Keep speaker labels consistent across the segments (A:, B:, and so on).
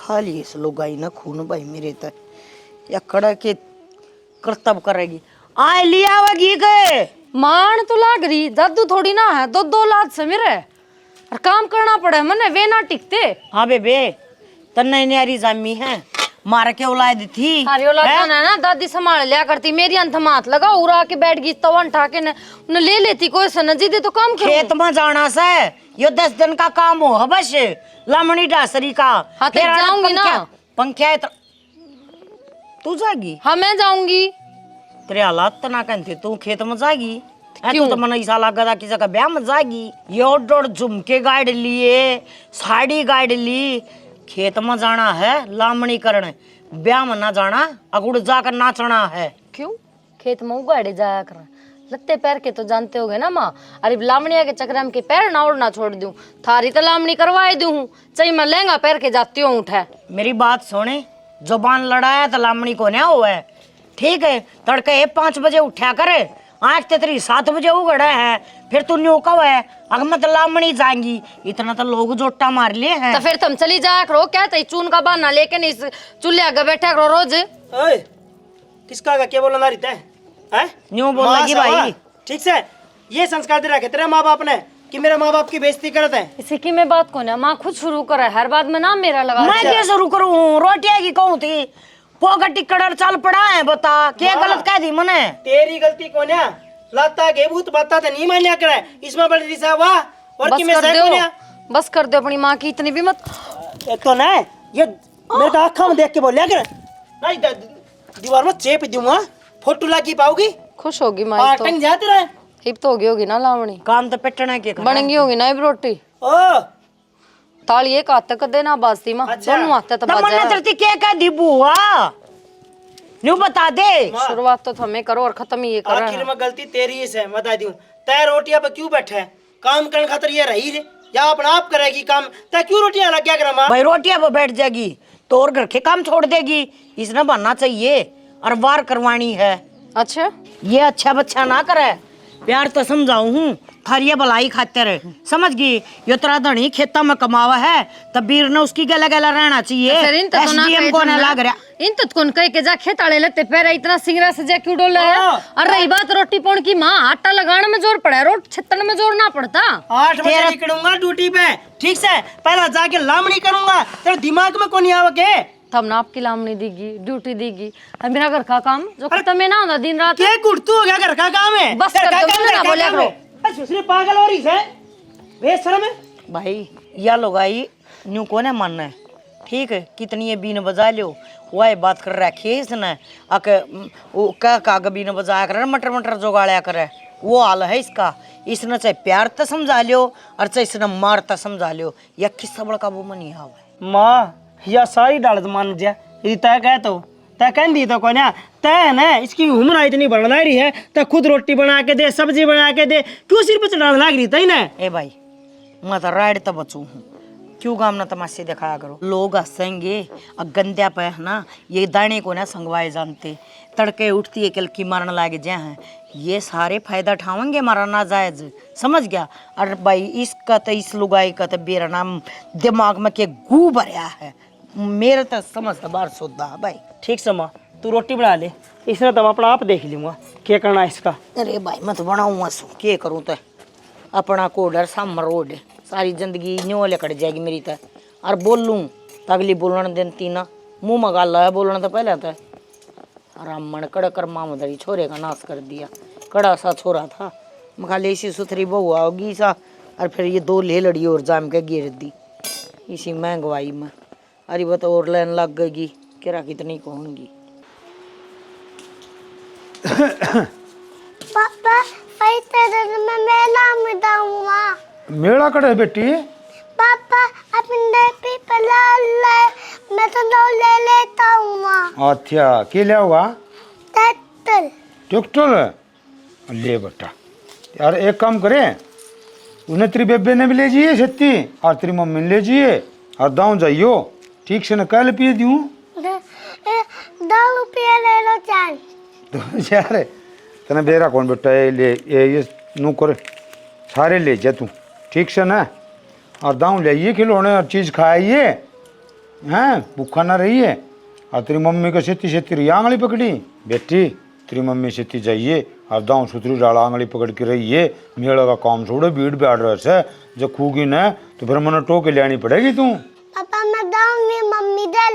A: खाली इस लुगाई ना खून भाई मेरे तक या कड़ा के करतब करेगी आए लिया आवेगी के
B: मान तो लाग रही दादू थोड़ी ना है दो दो लाद से मेरे और काम करना पड़े मने वे ना टिकते।
A: हाँ बेबे तन्ने न्यारी जामी है मार के औलाद थी
B: सारी औलाद है ना दादी संभाल लिया करती मेरी अंत मात लगा उड़ा के बैठ गई तवन ठाके ने उन्हें ले लेती कोई सनजी दे तो काम करो
A: खेत में जाना से यो 10 दिन का काम हो बस लामणी डासरी का
B: हाँ तो जाऊंगी ना
A: पंख्या तू जाएगी
B: हाँ मैं जाऊंगी
A: तेरे हालात तो ना कहते तू खेत में जाएगी तू तो मन ऐसा लगा किसी का ब्याह में जाएगी यो डोर झुमके गाड़ लिए साड़ी गाड़ ली खेत में जाना है लामणी करने ब्याह में ना जाना अगुड़ जाकर नाचना है।
B: क्यों खेत में उगाड़े जाया कर लत्ते पैर के तो जानते होगे ना माँ। अरे लामणिया के चक्कर में के पैर ना उड़ना छोड़ दूं थारी तो लामणी करवाए दूं चाहिए मैं लहंगा पैर के जाती हूँ उठे।
A: मेरी बात सुने जुबान लड़ाया तो लामणी को नहीं हुआ है ठीक है तड़के 5 बजे उठा करे आज तेरी 7 बजे उगड़ा है फिर तू न्यू कब है अगर मैं तो लामणी जाएंगी इतना तो लोग जोटा मार लिए हैं
B: तो फिर तुम चली जाया करो क्या चून का बहाना लेके नहीं चूल्हे आगे बैठा करो रोज।
C: ओए किसका का क्या बोलना रहता है
A: न्यू बोल लगी भाई
C: ठीक से ये संस्कार दे रखे तेरे माँ बाप ने कि मेरे माँ बाप की बेइज्जती करते हैं।
B: इसी की मैं बात को ना माँ खुद शुरू करे हर बात में नाम मेरा लगा
A: मैं क्या शुरू करूँ रोटियां की कहूँ थी पोगटी कड़र चाल पड़ा है बता क्या गलत कह दी मने
C: तेरी गलती कौन है लाता के भूत बाता तो नहीं मान्या करे इसमें बड़ी रिसा वाह और कि मैं सह कौन है
B: बस कर दो अपनी माँ की इतनी भी मत
C: तो ना ये मेरे का आँखों में देख के बोलिया कर नहीं दीवार में चेप दूंगा फोटो लगी पाओगी
B: खुश होगी माँ तो
C: टंग जाते रहे
B: हिप तो होगी ना लावणी
A: काम तो पेटना के
B: बनेगी होगी ना इब रोटी
C: ओ
B: ताली एक हाथ तक देना बाजती माँ दोनों हाथ तक
A: तमन्ना
B: बाजा
A: तरती क्या कह दी बुआ न्यू बता दे
B: शुरुआत तो हमें करो और खत्म ही ये करो
C: आखिर में गलती तेरी है बता दूं तय रोटियां पे क्यों बैठे काम करने खातर ये रही रे या अपना आप करेगी काम तय क्यों रोटियां लग गया कर मां
A: भाई रोटियां पे बैठ जाएगी तो और घर के काम छोड़ देगी इसने बनना चाहिए और वार करवानी है।
B: अच्छा
A: ये अच्छा बच्चा ना करे प्यार तो समझाऊ हूँ थारिया भलाई खातिर समझ गई यो तेरा धनी खेता में कमावा है तब बीर ने उसकी गला गला रहना चाहिए। एसडीएम को ना लग रहा
B: इन तो कौन कह के जा खेताड़े लेते पैर इतना सिंगरा सजा क्यों डोल है। और रही बात रोटी पौन की माँ आटा लगाने में जोर पड़ा है रोट छत्तन में जोर ना पड़ता।
C: 8 बजे निकलूंगा ड्यूटी पे ठीक से पहला जाके लामणी करूंगा तेरे दिमाग में कौन आवके
B: तब ना आपकी लामणी देगी ड्यूटी देगी और मेरा घर का काम जो खत्म ना होता दिन रात
C: क्या कुर्तू हो गया घर का काम है
B: बस कर दो ना बोले करो
C: सुसरी पागल हो रही है बेशरम है
A: भाई या लोगाई न्यू को ना मानना है ठीक है कितनी ये बीन बजा लो वह बात कर रखी है इसने अके वो क्या बीन बजाया कर मटर मटर जोगाड़या करे वो हाल है इसका। इसने चाहे प्यार तो समझा लियो और चाहे इसने मार तो समझा लियो या किस्सा बड़ा काबू में नहीं आवा
C: माँ या सारी डाल मान जा यदि तय कह तो तय कह दी तो कौन तय ना इसकी उम्र इतनी बढ़ रही है तय खुद रोटी बना के दे सब्जी बना के दे क्यों सिर पर चढ़ाने लग रही तय ना
A: ए भाई मैं तो राइड तो बचू हूँ क्यों गाम ना तमाशे दिखाया करो लोग हंसेंगे और गंद्या पे है ना ये दाने को ना संगवाए जानते तड़के उठती है कल की मारने लागे जय हैं ये सारे फायदा उठावेंगे हमारा नाजायज समझ गया। और भाई इसका तो इस लुगाई का तो बेरा नाम दिमाग में के गू भरया है मेरे तो समझ बार सोदा भाई ठीक से माँ
C: तू रोटी बना ले इसने तो अपना आप देख लूंगा क्या करना इसका।
A: अरे भाई मैं तो बनाऊंगा क्या करूँ तो अपना कोडर सामर रोड सारी जिंदगी न्यो लेकर जाएगी मेरी तो और बोल लूँ तो अगली बोलने देती ना मुँह में गाल है बोलना तो पहले तो रामन कड़ा कर मामदरी छोरे का नाश कर दिया कड़ा सा छोरा था मखा ऐसी सुथरी बहू आओगी सा और फिर ये 2 ले लड़ी और जाम के गिर दी इसी महंगवाई में अरे वो तो और लाइन लग गई किरा कितनी कहूँगी।
D: पापा मैं मेला में जाऊंगा।
E: मेला कड़े बेटी
D: पापा अपने पीपल ले मैं तो ले लेता हूँ।
E: अच्छा क्या ले हुआ
D: ट्रैक्टर
E: ट्रैक्टर ले बेटा यार एक काम करे उन्हें तेरी बेबे ने भी ले जाइए छत्ती और तेरी मम्मी ने ले जाइए और दाऊ जाइयो ठीक से न कल पिए दूँ
D: 2 रुपया ले लो चार
E: तो यार तेना बेरा कौन बेटा ये नू करे सारे ले जा तू ठीक से ना और दाऊ ले खिलौने और चीज़ खाइए हैं भूखा ना रही है। और तेरी मम्मी को सेती से तेरी आंगली पकड़ी बेटी, तेरी मम्मी सेती जाइए और दाऊ सुतरी डाला आंगली पकड़ के रही है। मेला का काम छोड़ो, भीड़ बैठ रहा है, जब खूगी न तो फिर मैंने टोके लेनी पड़ेगी तू।
D: पापा मैं दाऊंगी मम्मी दे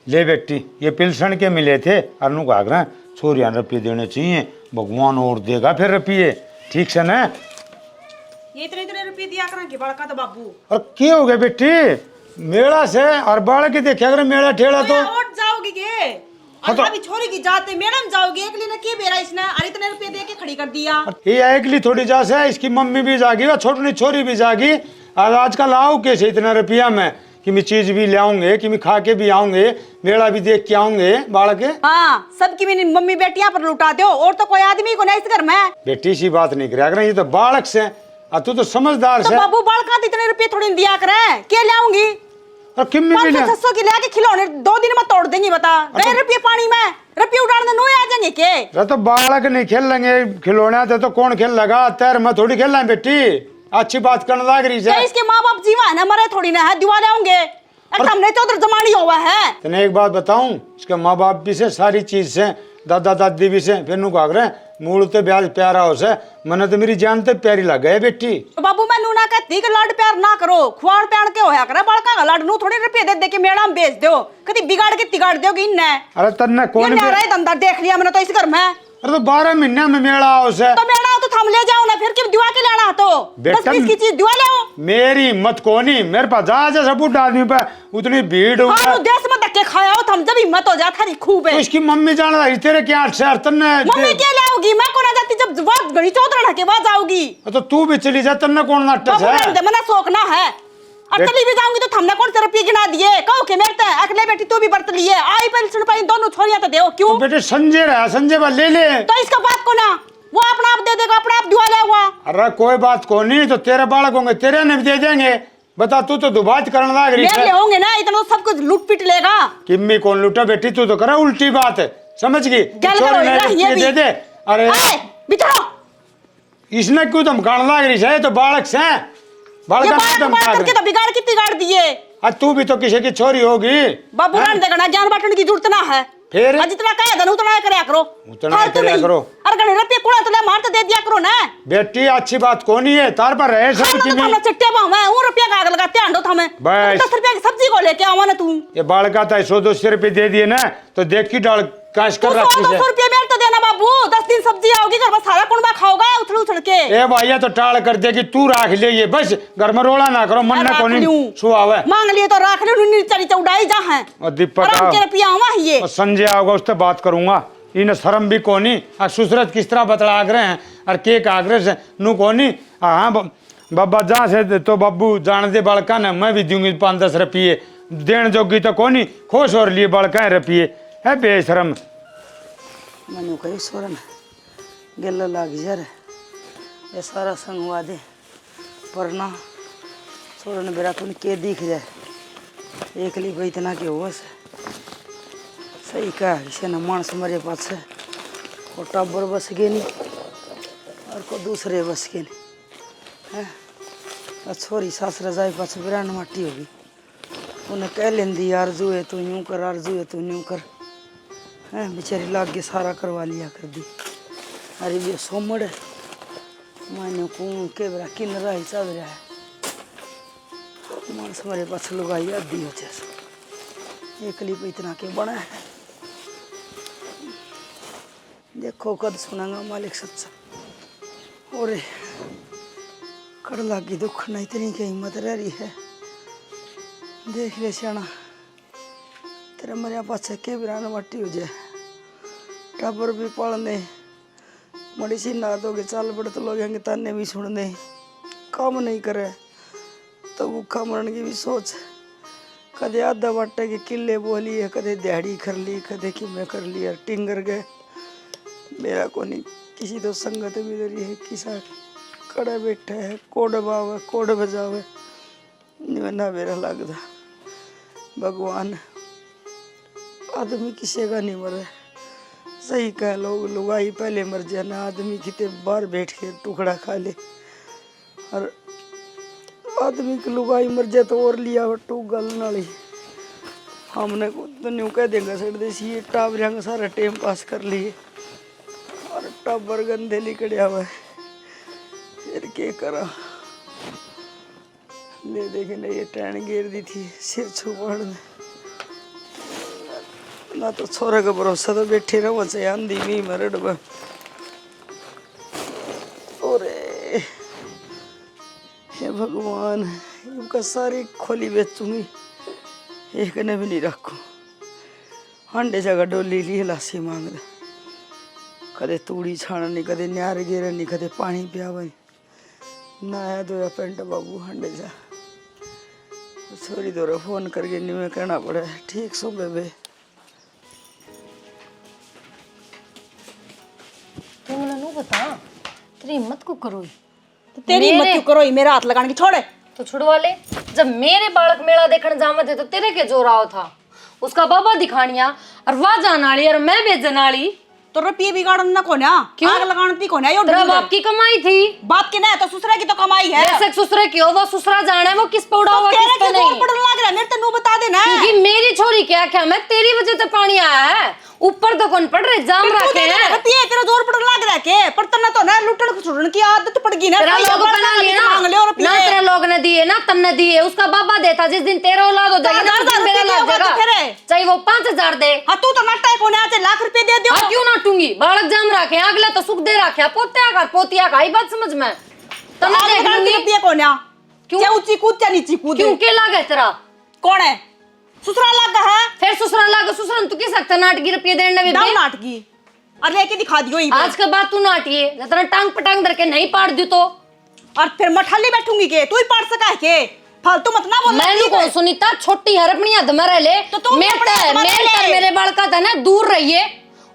E: ले बेटी, ये पिलसन के मिले थे अनु का आग्रह छोरिया रुपये देने चाहिए, भगवान और देगा फिर रुपये, ठीक से ना।
F: ये इतने इतने रुपये दिया करें कि बड़का तो बाबू।
E: और क्या हो गया बेटी, मेला से और बाल के देखे अगर मेला ठेला तो
F: और जाओगी के और अभी छोरी की जाते मैडम जाओगी एक लिए के बेरा इसने और इतने रुपये दे के खड़ी कर दिया।
E: ये अगली थोड़ी जा से इसकी मम्मी भी जागी और छोटी छोरी भी जागी। और आजकल आओ कैसे इतना रुपया में कि मैं चीज भी ले आऊंगे, कि मैं खा के भी आऊंगे, मेला भी देख के आऊंगे बाल के।
F: हाँ सबकी मेरी मम्मी बेटियां पर लुटा दो और तो कोई आदमी को नहीं इस घर में।
E: बेटी सी बात नहीं करे, ये तो बालक से और तू तो समझदार
F: तो
E: से।
F: बाबू बाल का इतने रुपये थोड़ी दिया करे, क्या लाऊंगी
E: और किम्मी भी ले
F: 500-600 की लाके खिलौने 2 दिन में तोड़ देंगी बता। 2 रुपये पानी में रुपये उड़ाने नो आ जाएंगे के।
E: अरे तो बालक नहीं खेल लेंगे खिलौने तो कौन खेल लगा, तैर में थोड़ी खेल रहे बेटी, अच्छी बात करने लग रही है।
F: इसके माँ बाप जीवा है ना, मरे थोड़ी ना है, दिवा लाऊंगे हमने चौधर जमानी हुआ है।
E: तने एक बात बताऊं, इसके माँ बाप भी से सारी चीज से, दादा दादी भी से, फिर नु काग रहे मूल तो ब्याज प्यारा हो से, मने तो मेरी जान तो प्यारी लग गई बेटी।
F: तो बाबू मैं नूना कहती कि लाड प्यार ना करो, खुआड़ प्यार के होया करे बड़का का लाड नू थोड़े रुपए दे दे के मेड़ा में बेच दो, कभी बिगाड़ के तिगाड़ दोगी इन्ने।
E: अरे तन्ने कौन
F: ये रहा धंधा देख लिया मैंने तो इस घर में।
E: अरे तो 12 महीने में मेला आओ से
F: तो मेड़ा तो थम ले जाओ ना, फिर क्यों दिवा के लाना तो 10-20 की चीज दिवा ले।
E: मेरी हिम्मत कोनी, मेरे पास जहाज सब बुढ़ा आदमी पे उतनी भीड़ होगा।
F: हाँ देश में धक्के खाया हो थम, जब हिम्मत हो जाता है खूब है।
E: तो इसकी मम्मी जान रही तेरे क्या शहर तन्ने
F: मम्मी क्या लाओगी, मैं कौन आ जाती जब बात घड़ी चौधर के बाद आओगी।
E: तो तू भी चली जा, तन्ने कौन नाटक है।
F: बाबू मैंने शौक ना है और चली भी जाऊंगी तो थमने कौन से रुपये गिना दिए, कहो के मेरे तक अगले बेटी तू भी बरत लिए आई पेंशन पाई दोनों छोरियां तो देओ क्यों।
E: तो बेटे संजय रहा, संजय बा ले ले।
F: तो इसका बात को ना वो अपना आप दे देगा, अपना आप दुआ ले हुआ।
E: अरे कोई बात को नहीं, तो तेरे बालक होंगे तेरे ने भी दे देंगे। बता तू तो दुबात करने लग रही
F: मेरे ले होंगे ना, इतना तो सब कुछ लूट पिट लेगा।
E: किम्मी कौन लूटा बेटी, तू तो करे उल्टी बात है, समझ गई।
F: गल करो
E: छोरी ने
F: ना, ये
E: रुपये
F: भी।
E: दे दे। अरे
F: बिचारो
E: इसने क्यों धमकाने लग रही है, तो बालक से
F: ये
E: बालक
F: बात करके तो बिगाड़ के तिगाड़ दिए।
E: आज तू भी तो किसी की छोरी होगी।
F: बाबू रान देगा ना, ज्ञान बांटने की जरूरत ना है।
E: फिर
F: जितना कहे धन उतना करया करो,
E: उतना ही करया करो।
F: अरे गणे रुपये कुड़ा तो ले मार तो दे दिया करो ना।
E: बेटी अच्छी बात कौन है, तार पर रहे सब की
F: हम चिट्टे पाऊं मैं वो रुपया का लगा ध्यान दो हमें।
E: बस।
F: 10 रुपया की सब्जी को लेके आवा ना तू।
E: ये बालक आता है 100-200 रुपये दे दिए ना, तो देख की डाल काश कर रखी
F: 100-200 रुपया मेरे तो देना बाबू, 10 दिन सब्जी आओगी घर में सारा कुंबा खाओगा उछल उछल के।
E: ए भैया तो टाल कर देगी, तू राख ले ये बस, घर में रोला ना करो, मन ना कोनी सुहावे।
F: मांग लिए तो राख ले, नीचे चौड़ाई जा है
E: और दीपक
F: आराम के रुपया आवा ये।
E: और संजय आओगा उससे बात करूंगा, इन शर्म भी कोनी और सुसरत किस तरह बतला आग्रह हैं और के आग्रह से नु कोनी। हाँ बाबा जहाँ से तो बाबू जान दे बड़का ने, मैं भी दूंगी 5-10 रुपये देन जोगी तो कोनी, खुश हो लिए बड़का रुपये है बेशरम।
A: मनु कही सोरन गल लाग जा रे, ये सारा संगवा दे पर ना सोरन बेरा तुम के दिख जाए एक ली भाई इतना के हो से सही कहा इसे न मानस मरे पास से और टब्बर बस गए नहीं और को दूसरे बस के नहीं है। और छोरी सास रजाई पास बिरान माटी होगी, उन्हें कह लेंदी आरजू है तू यूं कर, आरजू है तू यूं कर, हैं बेचारी लाग के सारा करवा लिया कर दी। अरे ये सोमड़ मानो कौन के बरा किन रहा हिसाब रहा है, मानस हमारे पास लुगाई आदि हो जैसे एक ली पे इतना के बना है। देखो कद सुनागा मालिक सच्चा और कड़ लागी दुख ना इतनी की हिम्मत रह रही है। देख ले सियाना तेरे मरिया पास के बिरान मट्टी हो जाए, टाबर भी पढ़ने मड़ी सी ना दोगे चाल बड़े तो लोग ताने भी सुनने, काम नहीं करे तो भूखा मरण की भी सोच। कदे आधा बाटे के किले बोली है, कदे दिहाड़ी कर ली, कदे कि मैं कर लिया टिंगर गए। मेरा को नहीं किसी तो संगत भी दरी है, किसा कड़े बैठे है, कोड बावे कोड बजावे ना मेरा लगता। भगवान आदमी किसी का नहीं मरे, सही कह लोग लुगाई पहले मर जाए ना, आदमी कितने बार बैठ के टुकड़ा खा ले और आदमी की लुगाई मर जाए तो और लिया टू गल नाली
C: हमने को तो न्यू कह देंगे सर देसी ये टाप रंग सारा टाइम पास कर लिए और टब्बर गंदे लिकड़िया हुआ है फिर क्या करा ले देखे ना ये टैन गिर दी थी सिर छुपाड़ ना तो छोरा का भरोसा तो बैठे रहो से आंधी भी मरड़ बा ओरे हे भगवान इनका सारी खोली बेचूंगी एक ने भी नहीं रखू हांडे जगह डोली ली लासी मांग दे कदे तूड़ी छाणनी कदे न्यार गिरनी कदे पानी पियावनी ना आया तो पेंट बाबू हांडे जा छोरी दो फोन करके नहीं कहना पड़े ठीक सो बेबे
B: तू मुझे नू बता तेरी हिम्मत को करो
F: तो तेरी हिम्मत क्यों करो ही मेरा हाथ लगाने की छोड़े
B: तो छुड़वा ले। जब मेरे बालक मेला देखने जामत है तो तेरे के जोर आओ था उसका बाबा दिखानिया और वाह जान वाली और मैं बेचने वाली
F: तो रुपये बिगाड़न ना कोन्या आग लगान ती कोन्या यो
B: तेरा बाप की कमाई थी
F: बाप की ना तो ससुरा की तो कमाई है
B: ऐसे ससुरे की हो वो ससुरा जाने वो किस पे उड़ा हुआ किस पे नहीं
F: पड़ने लग रहा है मेरे तनु बता देना
B: क्योंकि मेरी छोरी क्या क्या मैं तेरी वजह से पानी आया है ऊपर तो कौन पड़ रहे जाम रखे हैं
F: रुपये तेरा जोर पड़ने लग रहा है के पर तना तो ना लुटन खसुड़न की आदत पड़ गई ना
B: तेरा लोग बना लिया
F: मांग ले और
B: ना तेरे लोग ने दिए ना तन्ने दिए उसका बाबा देता जिस दिन तेरा औलाद हो जाएगी ना उस दिन मेरा लग जाएगा चाहे वो 5000 दे
F: हाँ तू तो नट्टा को ना लाख रुपए दे दियो
B: क्यों नाटूंगी बालक जाम रखे अगले तो सुख दे रखे पोत्या का पोतिया का ही बात समझ में तन्ने देख लूंगी
F: रुपये को ना
B: क्यों
F: ऊंची कूद क्या नीची कूद
B: क्यों के लागे तेरा
F: कौन है ससुराल लगा है
B: फिर ससुराल लागे ससुराल तू किस सकता नाटकी रुपये देने में
F: दाम नाटकी और लेके दिखा दियो
B: आज के बाद तू नाटिए जितना टांग पटांग धर के नहीं पाड़ दी तो
F: और फिर मठाली बैठूंगी के तू ही पाड़ सका है के फालतू मत ना बोल
B: मैंने कौन सुनीता छोटी हरपनी हद में रह ले
F: तो तुम
B: मेरे बालका था ना दूर रहिए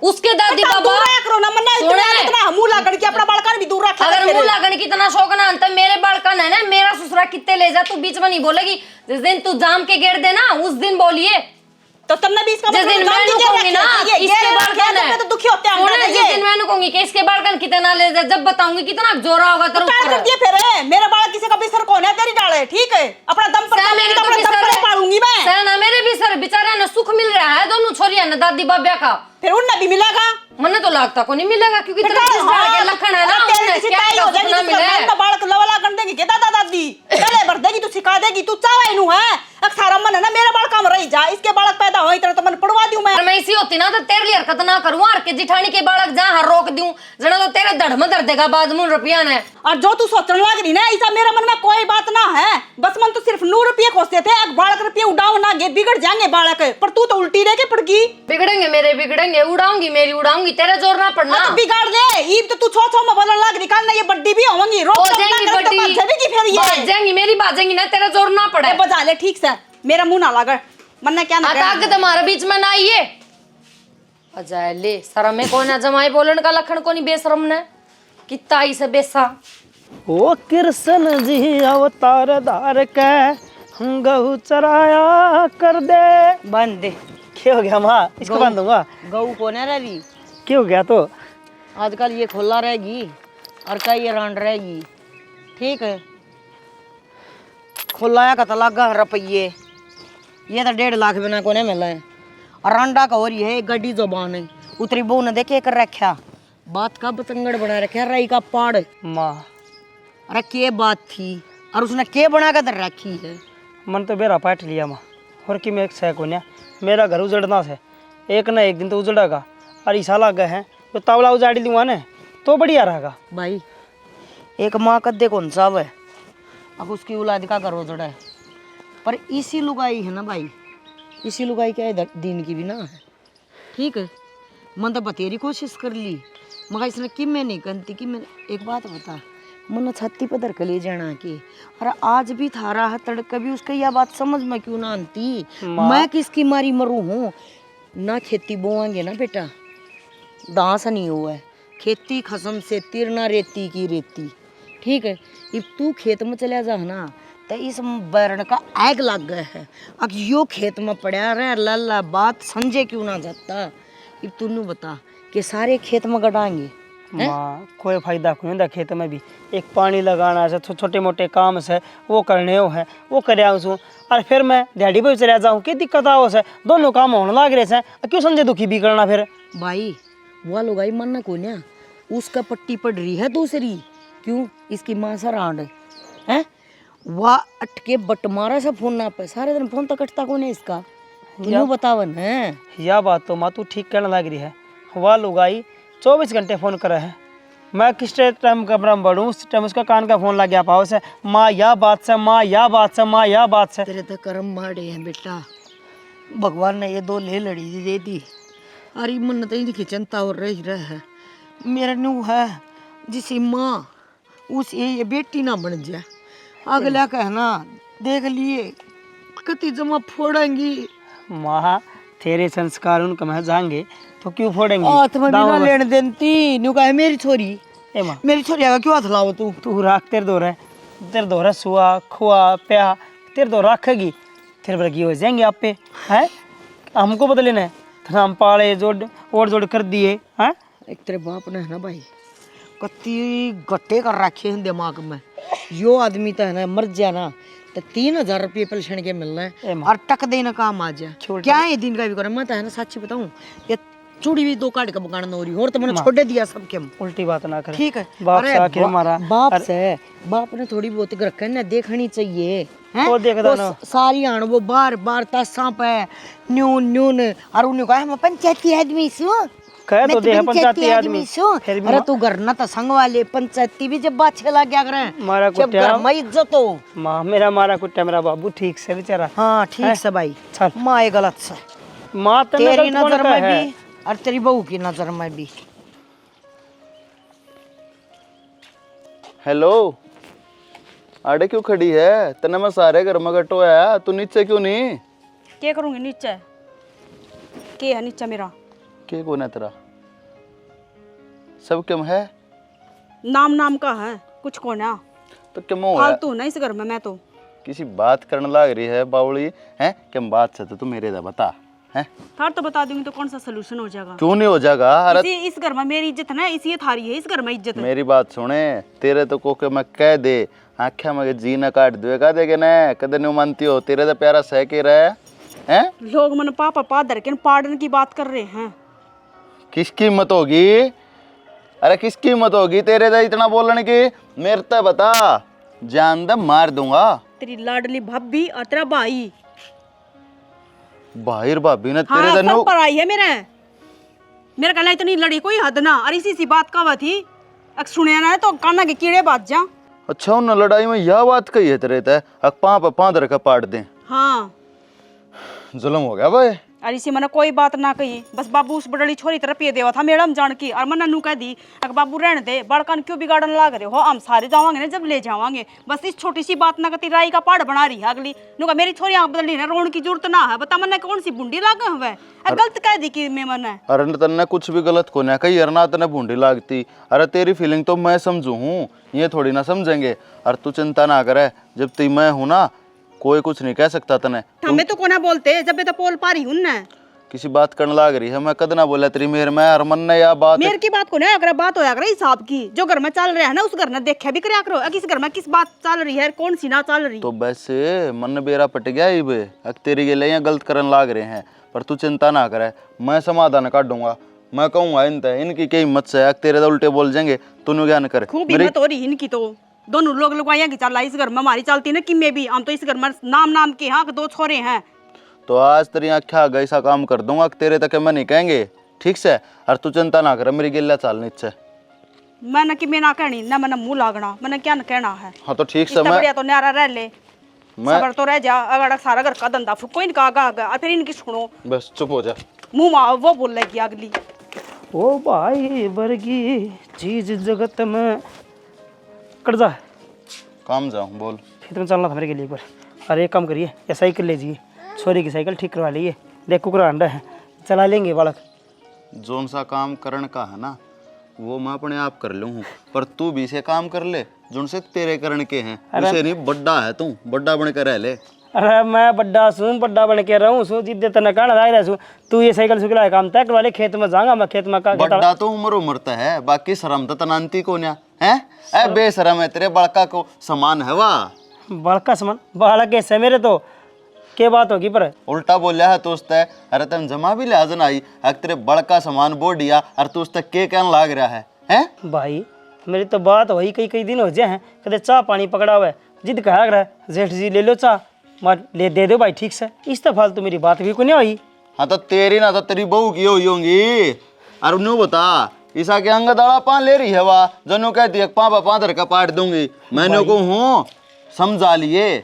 B: उसके दादी बाबा
F: करो ना मन्ना इतना मुंह लागण के अपना बालका भी दूर रखा
B: अगर मुंह लागण की इतना शौक ना अंत मेरे बालका है ना मेरा ससुरा कितने ले जा तू बीच में नहीं बोलेगी जिस दिन तू जाम के गेड़ दे ना उस दिन बोलिए
F: तो तन्ने भी इसका
B: जिस दिन मैं कहूंगी ना इसके बालकन है
F: तो दुखी होते हैं
B: जिस दिन मैं कहूंगी कि इसके बालकन कितना ले जा जब बताऊंगी कितना जोरा होगा तेरे
F: ऊपर कर दिए फिर मेरा बालक किसी का भी सर कौन है तेरी डाले ठीक है अपना दम पर अपना दम पर पालूंगी मैं
B: सहना मेरे भी सर बेचारा ने सुख मिल रहा है दोनों छोरियां ने दादी बाबिया का
F: फिर उन्हें भी मिलेगा
B: मने तो लगता को नहीं मिलेगा क्योंकि तेरा के लखन है ना उन्हें क्या हो जाएगी मिले
F: बालक लवला कर देगी के दादा दादी गले भर देगी तू सिखा देगी तू चावे नु है अक्सारा मन है ना मेरा बालक काम रही जा इसके बालक पैदा हो इतना तो मन पड़वा दूं मैं
B: इसी होती ना तो तेरे लिए हरकत ना करूं और के जिठानी के बालक जहां रोक दूं जना तो तेरे धड़ में धर देगा बाद में रुपया ने
F: और जो तू सोचने लग रही ना ऐसा मेरे मन में कोई बात ना है बस मन तो सिर्फ 9 रुपये खोजते थे एक बालक रुपये उड़ाओ ना गे बिगड़ जाएंगे बालक पर तू तो उल्टी रह के पड़ गई
B: बिगड़ेंगे मेरे बिगड़ेंगे उड़ाऊंगी मेरी उड़ाऊंगी तेरे जोर ना पड़ना
F: तो बिगाड़ ले ईब तो तू छो में बोलने लग रही कल ना ये बड्डी भी होंगी रोक
B: हो जाएंगी बड्डी
F: फिर ये
B: बाज जाएंगी मेरी बाजेंगी ना तेरा जोर ना पड़े
F: बजा ले ठीक से मेरा मुंह ना लगा मन्ना क्या ना
B: ताकत हमारे बीच में ना आइए अजाय ले शर्म में कौन है जमाई बोलन का लखन को नहीं बेशरम ने कितना ही से बेसा
C: ओ कृष्ण जी अवतार धार के हम गहू चराया कर दे
A: बांध दे
C: क्या हो गया माँ इसको बांध दूंगा
A: गऊ कौन है रवि
C: क्या हो गया तो
A: आजकल ये खुला रहेगी और कई ये रांड रहेगी ठीक है खुलाया का तलागा रुपये ये तो 1.5 लाख बिना को नहीं मिला है और रांडा का और ये गड्डी जुबान है उतरी बहू ने देखे कर रखा बात का बतंगड़ बना रखा रई का पाड़
C: माँ
A: अरे के बात थी और उसने के बना कर दर रखी है
C: मन तो बेरा पाट लिया माँ और कि मैं एक सह को मेरा घर उजड़ना से एक ना एक दिन तो उजड़ेगा और ईसा लग गए हैं तो तावला उजाड़ी लूँगा ना तो बढ़िया रहेगा
A: भाई एक माँ कद्दे कौन सा है अब उसकी औलाद का घर उजड़ा है पर इसी लुगाई है ना भाई इसी लुगाई क्या है दिन की भी ना है ठीक है मन तो बतेरी कोशिश कर ली मगर इसने कि मैं नहीं करती कि मैं एक बात बता मन छत्ती पर धर ले जाना के और आज भी थारा है तड़क कभी उसका यह बात समझ में क्यों ना आती मैं किसकी मारी मरू हूँ ना खेती बोआंगे ना बेटा दांस नहीं हुआ है खेती खसम से तिरना रेती की रेती ठीक है अब तू खेत में चला जा ना तो इस बैरण का आग लग गया है अब यो खेत में पड़ा रहे लल्ला बात समझे क्यों ना जाता अब तू बता कि सारे खेत में गड़ाएंगे
C: माँ कोई फायदा कोई नहीं खेत में भी एक पानी लगाना से छोटे मोटे काम से वो करने हो है वो कर और फिर मैं दिहाड़ी पे चला जाऊँ की दिक्कत आओ से दोनों काम होने लग रहे से क्यों समझे दुखी भी करना फिर
A: भाई वह लुगाई मानना को ना उसका पट्टी पड़ रही है दूसरी क्यों इसकी माँ सर आंड है वह अटके बट मारा सा फोन ना पे सारे दिन फोन तो कटता कौन है इसका क्यों बतावन है
C: यह बात तो माँ तू ठीक कहने लग रही है वह लुगाई 24 घंटे फ़ोन कर है मैं किस टाइम कमरा में बढ़ूँ उस टाइम उसका कान का फ़ोन लग गया पाओ से माँ यह बात से माँ यह बात से माँ यह बात से
A: तेरे तो कर्म माड़े हैं बेटा भगवान ने ये दो ले लड़ी दे दी अरे मन तो इनकी चिंता और रही है मेरा नू है जिसी माँ उस ये बेटी ना बन जाए अगला कहना देख लिए कति जमा फोड़ेंगी
C: माँ तेरे संस्कार उनका मैं जाएंगे तो क्यों फोड़ेंगे
A: आत्मा बिना लेन देती न्यू कहे मेरी छोरी
C: ए माँ
A: मेरी छोरी आगा क्यों हाथ लाओ तू
C: तू राख तेरे दो है सुआ खुआ प्या तेरे दो रखेगी तेरे पर हो जाएंगे आप पे हैं हमको बदलेना है तो हम पाले जोड़ कर दिए हैं
A: एक तेरे बाप ने है ना भाई कति गट्टे कर रखे हैं दिमाग में यो आदमी तो है ना मर जाए ना तो 3,000 रुपये पेंशन के मिलना है और टक देना काम आ जाए क्या है दिन का भी करो मैं तो है ना सच्ची बताऊं ये चूड़ी भी 2 काट का बगाड़ हो रही और तो मैंने छोड़ दिया सबके
C: उल्टी बात ना कर
A: ठीक है
C: बाप से आखिर हमारा
A: बाप से बाप ने थोड़ी बहुत रखा ना देखनी चाहिए हैं
C: वो देखदा ना
A: सारी आन वो बार बार तसा पे न्यून न्यून और उन्हें कहा हम पंचायती आदमी सु
C: कह तो दे पंचायती आदमी
A: फिर अरे तू घर ना तो संग वाले पंचायती भी जब बात चला क्या करे
C: मारा
A: जब घर में इज्जत हो
C: माँ मेरा मारा कुट्टा मेरा बाबू ठीक से बेचारा
A: हाँ ठीक से भाई
C: चल
A: माँ ये गलत से
C: माँ
A: तेरी नजर में भी और तेरी बहू की नजर में भी
G: हेलो आड़े क्यों खड़ी है तने मैं सारे घर में गटो आया तू नीचे क्यों नहीं
F: क्या करूंगी नीचे के है नीचे मेरा
G: के कौन है तेरा सब क्यों है
F: नाम नाम का है कुछ कौन है
G: तो क्यों है
F: फालतू ना इस घर में मैं तो
G: किसी बात करने लग रही है बावली है क्या बात से तो तू मेरे दा बता है
F: थार तो बता दूंगी तो कौन सा सोल्यूशन हो जाएगा
G: क्यों नहीं हो जाएगा अरे
F: इस घर में मेरी इज्जत है ना इसी थारी है इस घर में इज्जत है
G: मेरी बात सुने तेरे तो को के मैं कह दे आख्या में जी न काट दे कह देगे ना कदे नहीं मानती हो तेरे तो प्यारा सह के रहे हैं
F: लोग मन पापा पादर के पार्डन की बात कर रहे हैं
G: किसकी हिम्मत होगी अरे किसकी हिम्मत होगी तेरे तो इतना बोलने की मेरे तो बता जान दे मार दूंगा
F: तेरी लाडली भाभी और तेरा भाई
G: बाहिर भाभी ने
F: हाँ,
G: तेरे
F: सब पर आई है मेरे कहना इतनी लड़ी कोई हद ना और इसी सी बात का थी अगर सुने ना तो काना के कीड़े बात जा
G: अच्छा उन लड़ाई में यह बात कही है तेरे तय अक पाँव का पाट दे
F: हाँ
G: जुल्म हो गया भाई
F: और इसी मैंने कोई बात ना कही बस बाबू उस बड़ी छोरी तरफ ये देवा था मैडम जान की और मैंने नू कह दी अगर बाबू रहने दे बड़कन क्यों बिगाड़न लाग रहे हो हम सारे जावांगे ना जब ले जावांगे बस इस छोटी सी बात ना कती राई का पहाड़ बना रही है अगली नू कहा मेरी छोरी आँख बदली ना रोने की जरूरत ना है बता मैंने कौन सी बुंडी लागे हुए गलत कह दी कि मैं मैंने
G: अरे तन्ने कुछ भी गलत को ना कही ना तने भूडी लागती अरे तेरी फीलिंग तो मैं समझू हूँ ये थोड़ी ना समझेंगे अरे तू चिंता ना करे जब ती मैं हूँ ना कोई कुछ नहीं कह सकता तने
F: हमें तो कोना बोलते जब तो पोल पा रही हूँ ना
G: किसी बात करने लाग रही है मैं कद ना बोला तेरी मेर में और मन ने या बात
F: मेरे की बात को ना अगर बात होया करे हिसाब की जो घर में चल रहा है ना उस घर में देखा भी करया करो किस घर में किस बात चल रही है कौन सी ना चल रही
G: तो वैसे मन बेरा पट गया ही बे अक तेरी गेले या गलत करने लाग रहे हैं पर तू चिंता ना करे मैं समाधान काटूंगा मैं कहूँगा इनकी क्या हिम्मत से अक तेरे तो उल्टे बोल जाएंगे तू ज्ञान करे
F: खूब हिम्मत हो रही इनकी तो दोनों लोग लगवाइया की चल इस घर में हमारी चलती ना कि मैं भी हम तो इस घर में नाम नाम के हाँ 2 छोरे हैं
G: तो आज तेरी आख्या आ गई सा काम कर दूंगा तेरे तक मैं नहीं कहेंगे ठीक से और तू चिंता ना कर मेरी गिल्ला चाल नीचे
F: मैंने कि मैं ना कहनी ना मैंने मुंह लागना मैंने क्या न कहना है
G: हाँ तो ठीक से
F: बढ़िया तो न्यारा रह ले
G: मैं
F: सबर तो रह जा अगर सारा घर का धंधा फुको इनका आगा फिर इनकी सुनो
G: बस चुप हो जा
F: मुंह मा वो बोल लेगी अगली
C: ओ भाई वर्गी चीज जगत में कट जा
G: काम जाऊँ बोल
C: खेत में चलना था मेरे के लिए एक बार अरे एक काम करिए या साइकिल लीजिए छोरी की साइकिल ठीक करवा लीजिए देख कुकरा अंडा है चला लेंगे बालक
G: जोन सा काम करण का है ना वो मैं अपने आप कर लूँ पर तू भी से काम कर ले जोन से तेरे करण के हैं उसे नहीं बड्डा है तू बड्डा बन कर रह ले
H: अरे मैं बड्डा सूं, बड्डा बन के रहूं सू, जिद्दे तना कहना लाग रहा सू। तू ये साइकिल सुकला काम तय करवा ले, खेत में जाऊंगा मैं, खेत में का
G: बड्डा तो उम्र तो है, बाकी शर्म तो तनांती को न्या है। ए बेशरम है, तेरे बड़का को समान है वाह।
H: बड़का समान बालक कैसे मेरे तो के बात होगी पर
G: उल्टा बोलिया है तो उसते, अरे तुम जमा भी लिहाजन आई, अगर तेरे बड़का समान बोडिया और तू उसते के कहने लाग रहा है हैं?
H: भाई मेरी तो बात वही कई कई दिन हो जाए हैं, कदे चाह पानी पकड़ा हुआ है, जिद कहा रहा है जेठ जी ले लो चाह, मार ले दे दो भाई ठीक से। इस तो फालतू मेरी बात भी कोई नहीं हुई।
G: हाँ तो तेरी ना तो तेरी बहू की हुई होंगी। और उन्होंने बता ईसा के अंग दाड़ा पान ले रही है वाह, जनो कहती है पापा पादर का पाट दूंगी, मैंने को हूँ समझा लिए।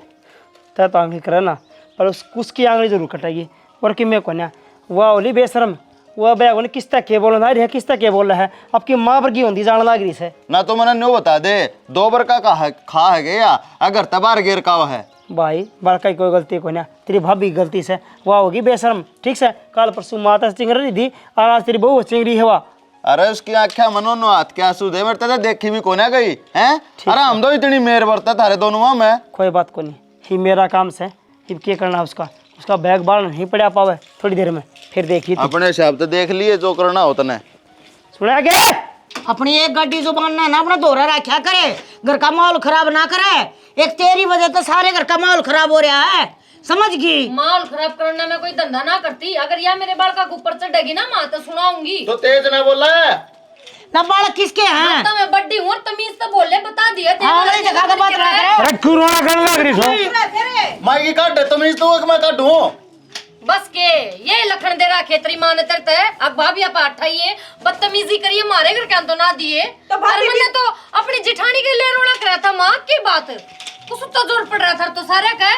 H: तय तो आंगली करे ना, पर उसकी आंगली जरूर कटाइए और कि मैं को ना वाह ओली बेशरम, वह बैग ने किस्ता के बोल रहा है, किस्ता के बोल रहा है, आपकी माँ पर की होती जान लाग रही है
G: ना। तो मैंने न्यू बता दे, दो बरका का है खा है गया, अगर तबार गेर का है
H: भाई बड़का की कोई गलती को ना, तेरी भाभी की गलती से वाह होगी बेशरम ठीक से। कल परसों माता से चिंग रही थी और आज तेरी बहू चिंगरी है वाह।
G: अरे उसकी आख्या मनो नो हाथ क्या सूदे मेरे तो देखी भी कोने गई हैं। अरे हम दो इतनी मेर बरता थारे दोनों में।
H: कोई बात को नहीं, ही मेरा काम से ही क्या करना उसका, उसका बैग बाल नहीं पड़ा पावे थोड़ी देर में, फिर देखिए
G: अपने हिसाब से देख लिए जो करना हो तने।
H: सुना के
A: अपनी एक गड्डी जुबान ना अपना दोहरा रखा करे, घर का माहौल खराब ना करे। एक तेरी वजह तो सारे घर का माहौल खराब हो रहा है, समझ गई?
B: माहौल खराब करना मैं कोई धंधा ना करती, अगर यह मेरे बालका के ऊपर चढ़ेगी ना माँ तो सुनाऊंगी।
G: तो तेज ना बोला है
A: ना बालक किसके हैं?
B: तो मैं बड्डी हूँ, तमीज तो बोले बता दिया।
A: हाँ नहीं जगह का बात ना करे।
E: अरे क्यों रोना करने लग रही सो?
G: माई की काट तमीज तो मैं काटूं।
B: बस के ये लखन दे रहा खेतरी माँ ने तेरे तय, अब भाभी आप आठाइए बदतमीजी करिए, मारे घर क्या तो ना दिए। तो मैंने तो अपनी जिठानी के लिए रोना करा था माँ की बात, कुछ तो जोर पड़ रहा था तो सारे का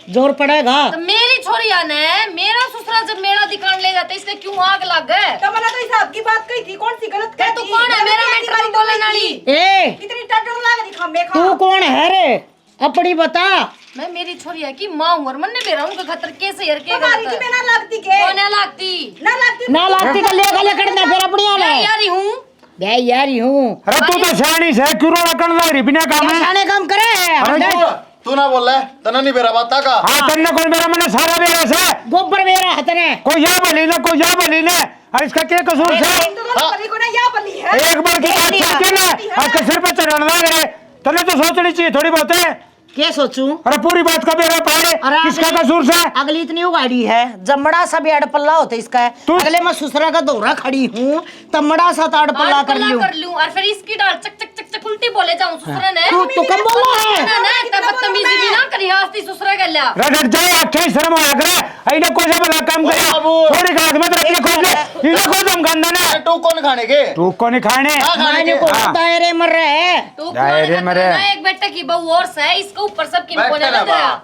A: जोर पड़ेगा।
B: तो मेरी छोरी आने मेरा ससुरा जब मेला दिखाने ले जाते इसलिए क्यों आग लग गए?
F: तो मैंने तो हिसाब की बात कही थी, कौन सी गलत कही
B: तू कौन है मेरा मैटर बोलने वाली?
A: ए
F: इतनी टटल लग रही खम्बे खा।
A: तू कौन है रे? अपनी बता।
B: मैं मेरी छोरी है कि माँ उम्र मन ने बेरा उनका खतर कैसे यार के
F: तुम्हारी की बिना लगती के
B: कौन है लागती
A: ना लागती तो लेगा लेकर फिर अपनी आले
B: यारी हूँ
A: बे यारी हूँ।
E: अरे तू तो सियानी से क्यों रोना करने लग रही बिना काम है?
A: खाने काम करे
E: अरे
G: तू ना बोल रहा है तना नहीं बेरा बात का।
E: हाँ तन्ने कोई मेरा मैंने सारा बेरा से
A: गोबर मेरा हतने
E: कोई यहाँ बली ना कोई यहाँ बली ना, और इसका क्या कसूर से?
F: को ना या बली है।
E: एक बार की बात सुनते ना आज सिर पर चढ़ने लग रहे, तन्ने तो सोचनी चाहिए थोड़ी बहुत है।
A: क्या सोचूं?
E: अरे पूरी बात का बेरा पाले, किसका कसूर से?
A: अगली इतनी उगाड़ी है, जमड़ा सा भी अड़पल्ला होता इसका है। अगले मैं ससुरा का दौरा खड़ी हूँ, तमड़ा सा तो अड़पल्ला कर लूं
B: और फिर इसकी डाल चक चक चक चक उल्टी बोले जाऊं ससुरा ने।
A: तू कब बोला है?
B: ना तब बदतमीजी भी ना करी आस्ती ससुरा के लिया।
E: रट जाए अट्ठाई शर्म आया करे, इन्हें कोई बड़ा काम करे थोड़ी गात में रखने खोल इन्हें कोई दम गंदा ना।
G: तू कौन खाने के?
E: तू को नहीं खाने
A: मैंने को दायरे मर रहे हैं।
B: तू
E: दायरे में रहे।
B: एक बेटे की बहू और है, इसके ऊपर सब किन को लग रहा।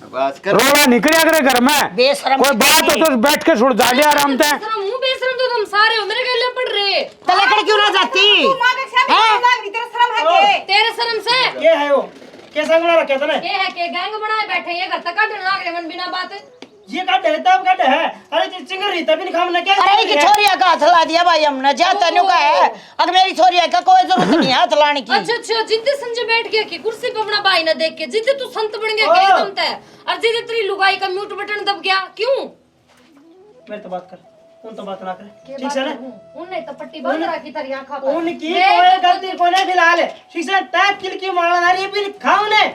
G: बस कर
E: रोला निकले अगर घर में
A: बेशरम
E: कोई बात हो तो बैठ के सुन जा आराम से।
B: मुंह बेशरम तो तुम सारे हो मेरे गले पड़ रहे।
A: तलकड़ क्यों ना जाती?
F: माँ के सामने लग रही, तेरा शर्म है के?
B: तेरे शर्म से
H: ये है वो कैसा बना रखा था ना,
B: ये है के गैंग बनाए बैठे ये घर तक काटने लग रहे मन बिना बात।
H: ये काटे है तब काटे है। अरे चिंगर रही तभी खाम ना क्या
A: अरे की छोरिया का हाथ ला दिया भाई हमने, जाता नु का है। अगर मेरी छोरिया का कोई जरूरत नहीं है हाथ लाने की।
B: अच्छा अच्छा जिद्दे संजय बैठ गया कि कुर्सी पे अपना भाई ना देख के, जिद्दे तू संत बन गया क्या एकदम तय, और जिद्दे तेरी लुगाई का म्यूट बटन दब गया क्यों?
H: मेरे तो बात कर, उन तो बात ना करे ठीक है ना।
B: उनने तो पट्टी बंद रखी तेरी आंखों पर।
H: उनकी कोई गलती को नहीं फिलहाल है ठीक है। टैग किल की मारना ना रही फिर खाओ ने।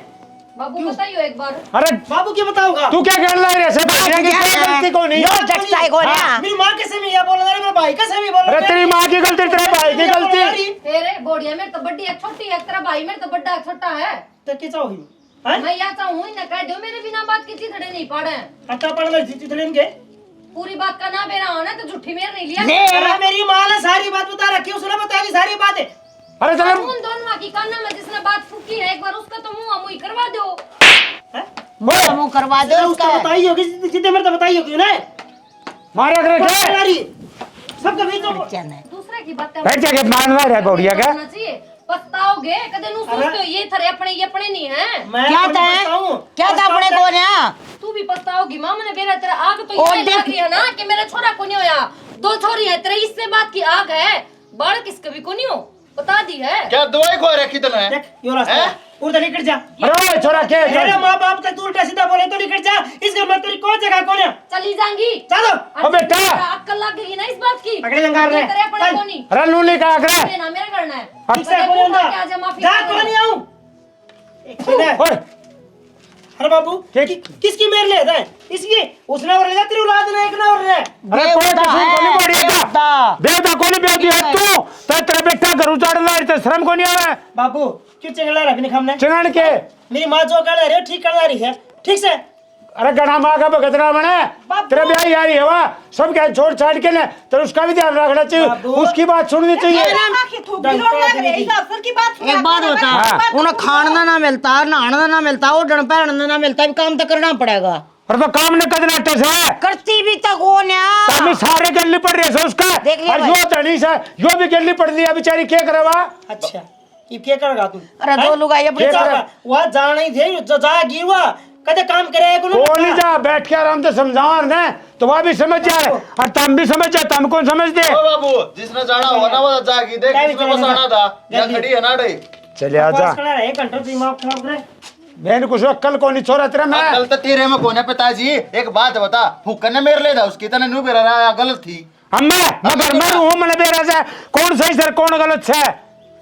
B: बाबू बताइयो एक बार।
E: अरे
H: बाबू की बताऊंगा
E: तू क्या कहने लग रही है? ऐसे बैठने की कोई गलती को नहीं।
A: यो जटता है को ना।
H: मेरी माँ कैसे भी ये बोल रहा है, मेरे भाई कैसे भी बोल रहा
E: अरे
H: है।
E: तेरी माँ की गलती तेरे भाई की गलती।
B: तेरे बोड़िया मेरे तो बड्डी है छोटी है, तेरा भाई मेरे तो बड्डा छोटा है।
H: तो क्या चाहो ही
B: मैं या चाहूँ ना कह दो मेरे बिना बात की चिथड़े नहीं पड़े।
H: हत्ता पड़ ले जितने इनके
B: पूरी बात का ना बेरा होना तो झूठी मेर नहीं लिया।
H: अरे मेरी माँ ने सारी बात बता रखी, उसने बता दी सारी बातें।
E: अरे चलो
B: उन दोनों की कान्ना में जिसने बात फूकी है एक बार उसका तो मुंह मुंह करवा दो।
A: मुंह करवा दो
H: उसका बताई होगी जितने मेरे तो बताई होगी ना।
E: मारे अगर
H: सबके बीच में
B: दूसरे की बातें
E: बैठ जाके मान रहा है बढ़िया क्या?
B: होना चाहिए। पछताओगे कदे नु सोचते हो ये थरे अपने नहीं है।
A: क्या था? क्या था अपने को ना?
B: तू भी पछताओगी मां मैंने बेरा तेरा आग तो ये लग रही है ना कि मेरा छोरा को नहीं होया, दो छोरी है तेरे इससे बात की आग है, बाल किसके भी को नहीं हो। बता दी है।
G: क्या दवाई खो रखी तूने?
H: देख यो रास्ता है, उधर निकल जा।
E: अरे छोरा के
H: मेरे माँ बाप तक तू उल्टा सीधा बोले तो निकल जा। इस घर में तेरी कौन जगह कौन है?
B: चली जाऊंगी।
H: चलो
E: ओ बेटा
B: अक्कल लग गई ना इस बात की।
H: पकड़े लंगार रे।
B: तेरे पड़े
H: चल।
B: कोनी
E: अरे लूली का आगरा
B: ना मेरा करना है।
H: ठीक से कौन अंदर जा, कौन नहीं आऊं एक मिनट।
E: ओए
H: अरे बाबू
E: क्या-
H: किसकी मेरे ले है? इसकी उसने और ले जा, तेरी औलाद ने एक ना और ले।
E: अरे कोई किसी को नहीं पड़ेगा बेटा को नहीं बेटी है तू तो तेरा बेटा घर उजाड़ ला तो शर्म को नहीं आवे
H: बाबू क्यों चिंगला रखने हमने?
E: चिंगड़ के
H: मेरी माँ जो कर रही है ठीक कर रही है, ठीक से।
E: अरे गणा माँ का भगतना बने तेरा ब्याह यारी है वह सब क्या छोड़ छाड़ के ले तो उसका भी ध्यान रखना चाहिए, उसकी बात सुननी चाहिए।
A: एक बात बता, उन्हें खाना ना मिलता, नहाना ना मिलता, ओढ़ना पहनना ना मिलता, भी काम तो करना पड़ेगा।
E: और तो काम न करना टेस है
A: करती भी तो कौन है?
E: तभी सारे गली पड़ रहे हैं उसका
A: देख लिया
E: और
A: भाई।
E: यो तनी से यो भी गली पड़ रही है बेचारी क्या करेगा?
H: अच्छा ये क्या करेगा तू?
A: अरे दो लोग आए अपने
H: वह जाना ही थे जो जाएगी वह कदे काम करेगा
E: वो नहीं जा बैठ के आराम से समझाओ ने तो वह भी समझ जाए और तुम भी समझ जाए, तुम कौन समझ दे?
G: ओ बाबू जिसने जाना हो ना वो जागी देख किसने बसाना था या खड़ी है ना डे।
E: चले आजा
H: एक घंटा दिमाग खराब करे।
E: मैंने कुछ अक्ल को नहीं छोड़ा तेरा मैं
G: कल तो तेरे में कौन है पिताजी? एक बात बता फूकन ने मेरे ले था उसकी तने न्यू बेरा रहा गलत थी।
E: मैं घर में हूं मैंने बेरा से कौन सही सर कौन गलत है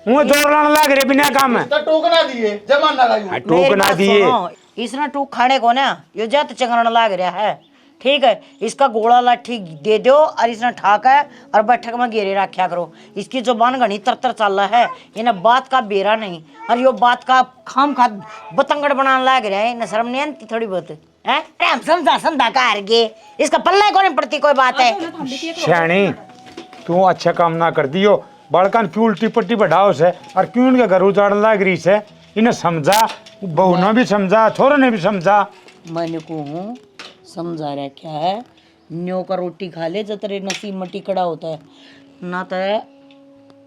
E: हूं जोर लाने लग रे बिना काम में
G: तो टोकना दिए जमाना का
E: टोक ना दिए
A: इसने टूक खाने को ना यो जत चंगरण लाग रहा है, ठीक है? इसका गोला लाठी दे दो और इसने ठाका है और बैठक में घेरे रखा करो। इसकी जुबान घनी तर चल रहा है, इन्हें बात का बेरा नहीं और यो बात का खाम खा बतंगड़ बनाने लाग रहा है। इन्हें शर्म नहीं आती थोड़ी बहुत है? हम समझा कर गे इसका पल्ला को नहीं पड़ती कोई बात है।
E: श्याणी तू अच्छा काम ना कर दियो बड़कन क्यों उल्टी पट्टी बढ़ाओ से और क्यों उनके घर उजाड़ लग रही से इन्हें समझा, बहू ने भी समझा, छोरे ने भी समझा।
A: मैंने को हूँ समझा रहा क्या है, न्यो का रोटी खा ले जब तेरे नसीब में टिकड़ा होता है ना तो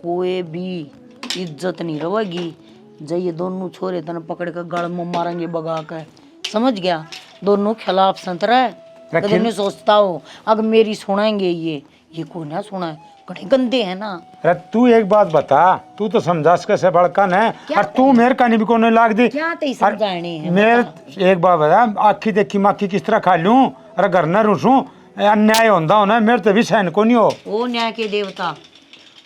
A: कोई भी इज्जत नहीं रहेगी। जब ये दोनों छोरे तने पकड़ कर गल में मारेंगे बगा कर, समझ गया? दोनों खिलाफ संतरा है। कभी नहीं सोचता हो अगर मेरी सुनाएंगे ये कौन है सुना है, बड़े गंदे हैं ना।
E: अरे तू एक बात बता, तू तो समझा कैसे बड़कन है और तू मेरे कनी भी कोने लाग दी
A: क्या ते समझाने हैं?
E: मेरे एक बात बता आखी देखी माखी किस तरह खा लूं अरे घर न रुसूं अन्याय होता हो ना मेरे तो भी सहन को नहीं हो।
A: ओ न्याय के देवता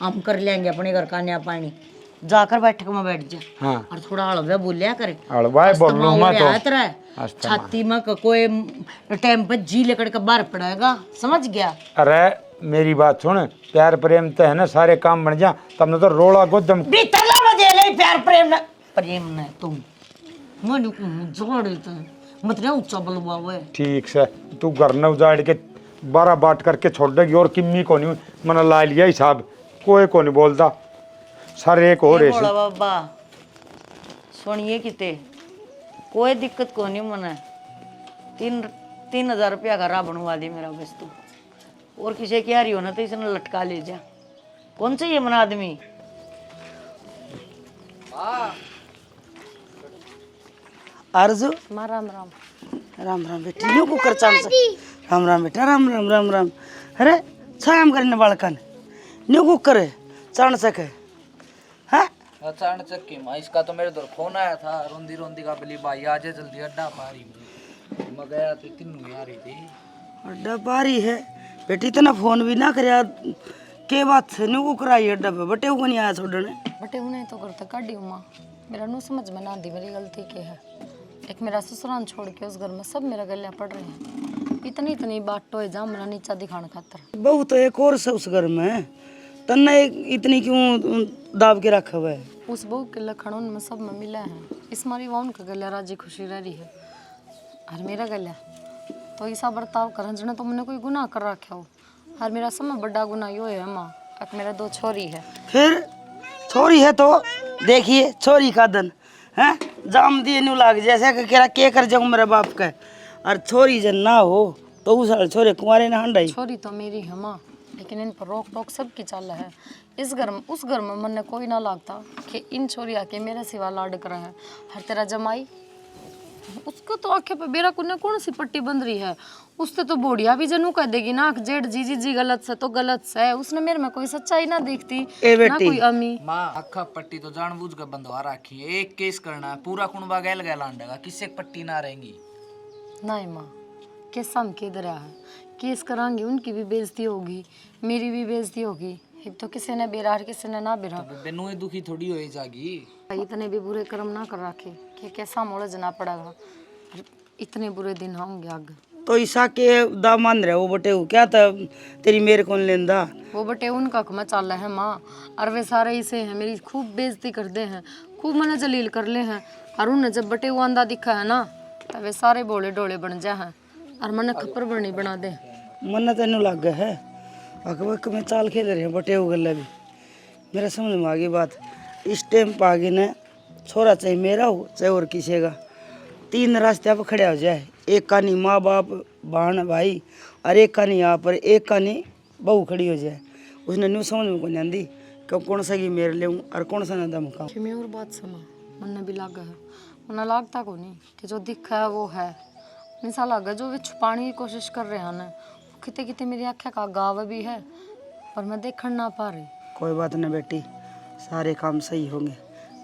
A: हम कर लेंगे अपने घर का न्याय पानी, जाकर बैठक में बैठ जा।
E: हाँ।
A: और थोड़ा हलवा बोलिया करे
E: हलवा बोलूं मैं तो
A: छाती में कोई टाइम पर जी लेकर के बाहर पड़ेगा, समझ गया?
E: अरे मेरी बात सुन प्यार प्रेम तो है ना सारे काम बन जा तब न तो रोड़ा गोदम
A: भीतर ना दे ले प्यार प्रेम न तुम मन को जोड़ देते मतलब ऊंचा बलवा हुआ।
E: ठीक से तू घर न उजाड़ के 12 बाट करके छोड़ देगी और किम्मी को नहीं मैंने ला लिया हिसाब कोई को नहीं बोलता सारे एक हो रहे
A: बोला बाबा सुनिए किते कोई दिक्कत को नहीं मना 3,000 रुपया का रा बनवा दी मेरा वस्तु और किसी की आ रही हो ना तो इसने लटका ले जा। कौन सा ये मना आदमी?
C: आरजू
B: राम राम
C: राम राम बेटी new cooker chance Ram Ram बेटा राम राम राम राम। अरे छाम करने बालकन न्यू कुकर चाण सके हाँ
I: अचानक की माँ इसका तो मेरे दर फोन आया था रोंदी रोंदी का बली भाई आजे जल्दी अड्डा पारी मैं गया तो तीनों आ रही थी
C: अड्डा पारी है बेटी इतना फोन भी ना करया के बात से न्यू कुकर आई अड्डा पे बटे को नहीं आया छोड़ने
B: बटे उन्हें तो करता काटी माँ मेरा नु समझ में ना दी मेरी गलती के है। एक मेरा ससुराल छोड़ के उस घर में सब मेरा गलिया पड़ रहे हैं, इतनी इतनी बात टोए जा मेरा नीचा दिखाने खातर।
C: बहू तो एक और से उस घर में तन्ने इतनी क्यों दाब के रखा हुआ है?
B: उस बहू के लखन उनमें सब में मिला है, इस मारी वह उनका गलिया राजी खुशी रह रही है और मेरा गलिया तो ऐसा बर्ताव कर जने तो मैंने कोई गुनाह कर रखा हो। और मेरा सब बड़ा गुनाह यो है माँ अब मेरा 2 छोरी है।
C: फिर छोरी है तो देखिए छोरी का दन है जाम दिए न्यू लाग जैसे के कर जाऊँ मेरे बाप का और छोरी जन ना हो तो उस छोरे कुंवारे ना हंडाई।
B: छोरी तो मेरी है माँ लेकिन इन पर रोक टोक सबकी चाल है। इस घर में उस घर में मन कोई ना लागता कि इन छोरी आके मेरे सिवा लाड कर है। हर तेरा जमाई उसको तो आंखें पे बेरा कुने कौन सी पट्टी बंध रही है। उससे तो बोढ़िया भी जनू कह देगी ना कि जेठ जी जी जी गलत से तो गलत से। उसने मेरे में कोई सच्चाई ना देखती ना कोई अमी।
I: माँ अखा पट्टी तो जानबूझ कर बंधवा रखी है। एक केस करना है, पूरा कुनबा गैल गैल आंडेगा, किससे पट्टी ना रहेंगी।
B: नहीं माँ, केस हम के दरिया है, केस करांगे उनकी भी बेइज्जती होगी, मेरी भी बेइज्जती होगी। एक तो किसी ने बेरा और किसी ने ना बेरा।
I: बेनू दुखी थोड़ी हो जागी।
B: इतने भी बुरे कर्म ना कर रखे कि कैसा मोड़ जना पड़ेगा और इतने बुरे दिन होंगे आगे।
C: तो ईसा के दा मान रहे वो बटे क्या था तेरी मेरे कौन लेंदा।
B: वो बटे उनका कमा चाल है माँ, और वे सारे इसे हैं, मेरी खूब बेइज्जती कर दे हैं, खूब मना जलील कर ले हैं। और उन्हें जब बटे वो अंधा दिखा है ना तो वे सारे बोले डोले बन जा हैं और मन खप्पर बनी बना दे।
C: मन तेन लग गया है अकबक में चाल खेल रहे हैं बटे वो गला भी। मेरा समझ में आ गई बात। इस टाइम पर आगे ने छोरा चाहे मेरा हो चाहे और किसी का, 3 रास्ते पर खड़े हो जाए। एक कानी माँ बाप बहन भाई और एक कानी यहाँ पर एक कानी बहू खड़ी हो जाए। उसने न्यू समझ में कौन आंदी कि कौन सा की मेरे ले और कौन सा ना दम खाऊं।
B: मैं और बात समा मन भी लागा है, मन लागता को नहीं कि जो दिखा है वो है। ऐसा लगा जो वे छुपाने की कोशिश कर रहे हैं ना, कितने कितने मेरी आँखें का गाव भी है पर मैं देखण ना पा रही।
C: कोई बात नहीं बेटी, सारे काम सही होंगे।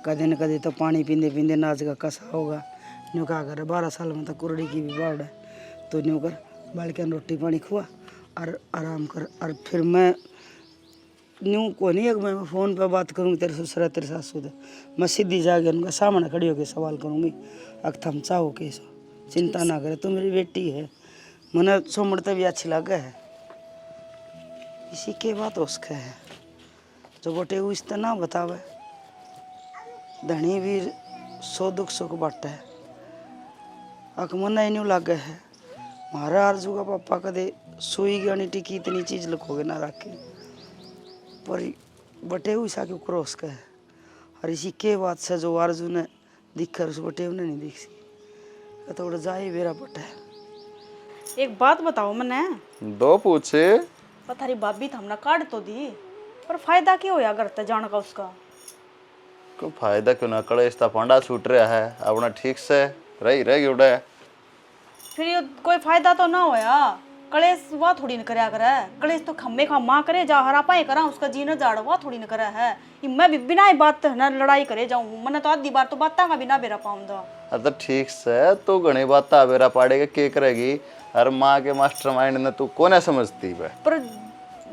C: कदे न कदे तो पानी पींदे पींदे नाच का कसा होगा। न्यू क्या कर 12 साल में तो कुरड़ी की भी बाढ़ है। तो न्यू कर बालकन रोटी पानी खुआ और आराम कर। और फिर मैं न्यू को नहीं है मैं फ़ोन पे बात करूँगी तेरे ससुर तेरे सासू से। मैं सीधी जाके उनका सामने खड़ी होकर सवाल करूँगी अक थम चाहो कैसो। चिंता ना करे, तू मेरी बेटी है। मैंने सोमड़ते भी अच्छी लगा है। इसी के बात उसका है जो बटे वो इस ना बतावे। धनी भी सो दुख सुख बांटा है। अक मन ही नहीं लगे है मारा आरजू का पापा कदे सुई गानी टिकी इतनी चीज लखोगे ना रखे पर बटे हुई सा के क्रॉस का है। और इसी के बात से जो आरजू ने दिखकर उस बटे ने नहीं दिख सी थोड़ा जाए मेरा बटा है।
F: एक बात बताओ मने,
G: दो पूछे
F: पथारी भाभी तो हमने काट तो दी पर फायदा क्यों होया करते जान का उसका।
G: को फायदा क्यों ना कड़े इसका पांडा छूट रहा है अपना ठीक से रही उड़ा।
F: फिर ये कोई फायदा तो ना होया। कलेश वह थोड़ी न करया करे, कलेश तो खम्मे खा माँ करे जा हरा पाए करा उसका जीना जाड़ वह थोड़ी न करा है। मैं भी बिना ही बात ना लड़ाई करे जाऊँ मैंने तो आधी बार तो बात का बिना बेरा पाऊंगा।
G: तो ठीक से तू घनी बात बेरा पाड़ेगा के करेगी। और माँ के मास्टरमाइंड ने तू कोने समझती है।
F: पर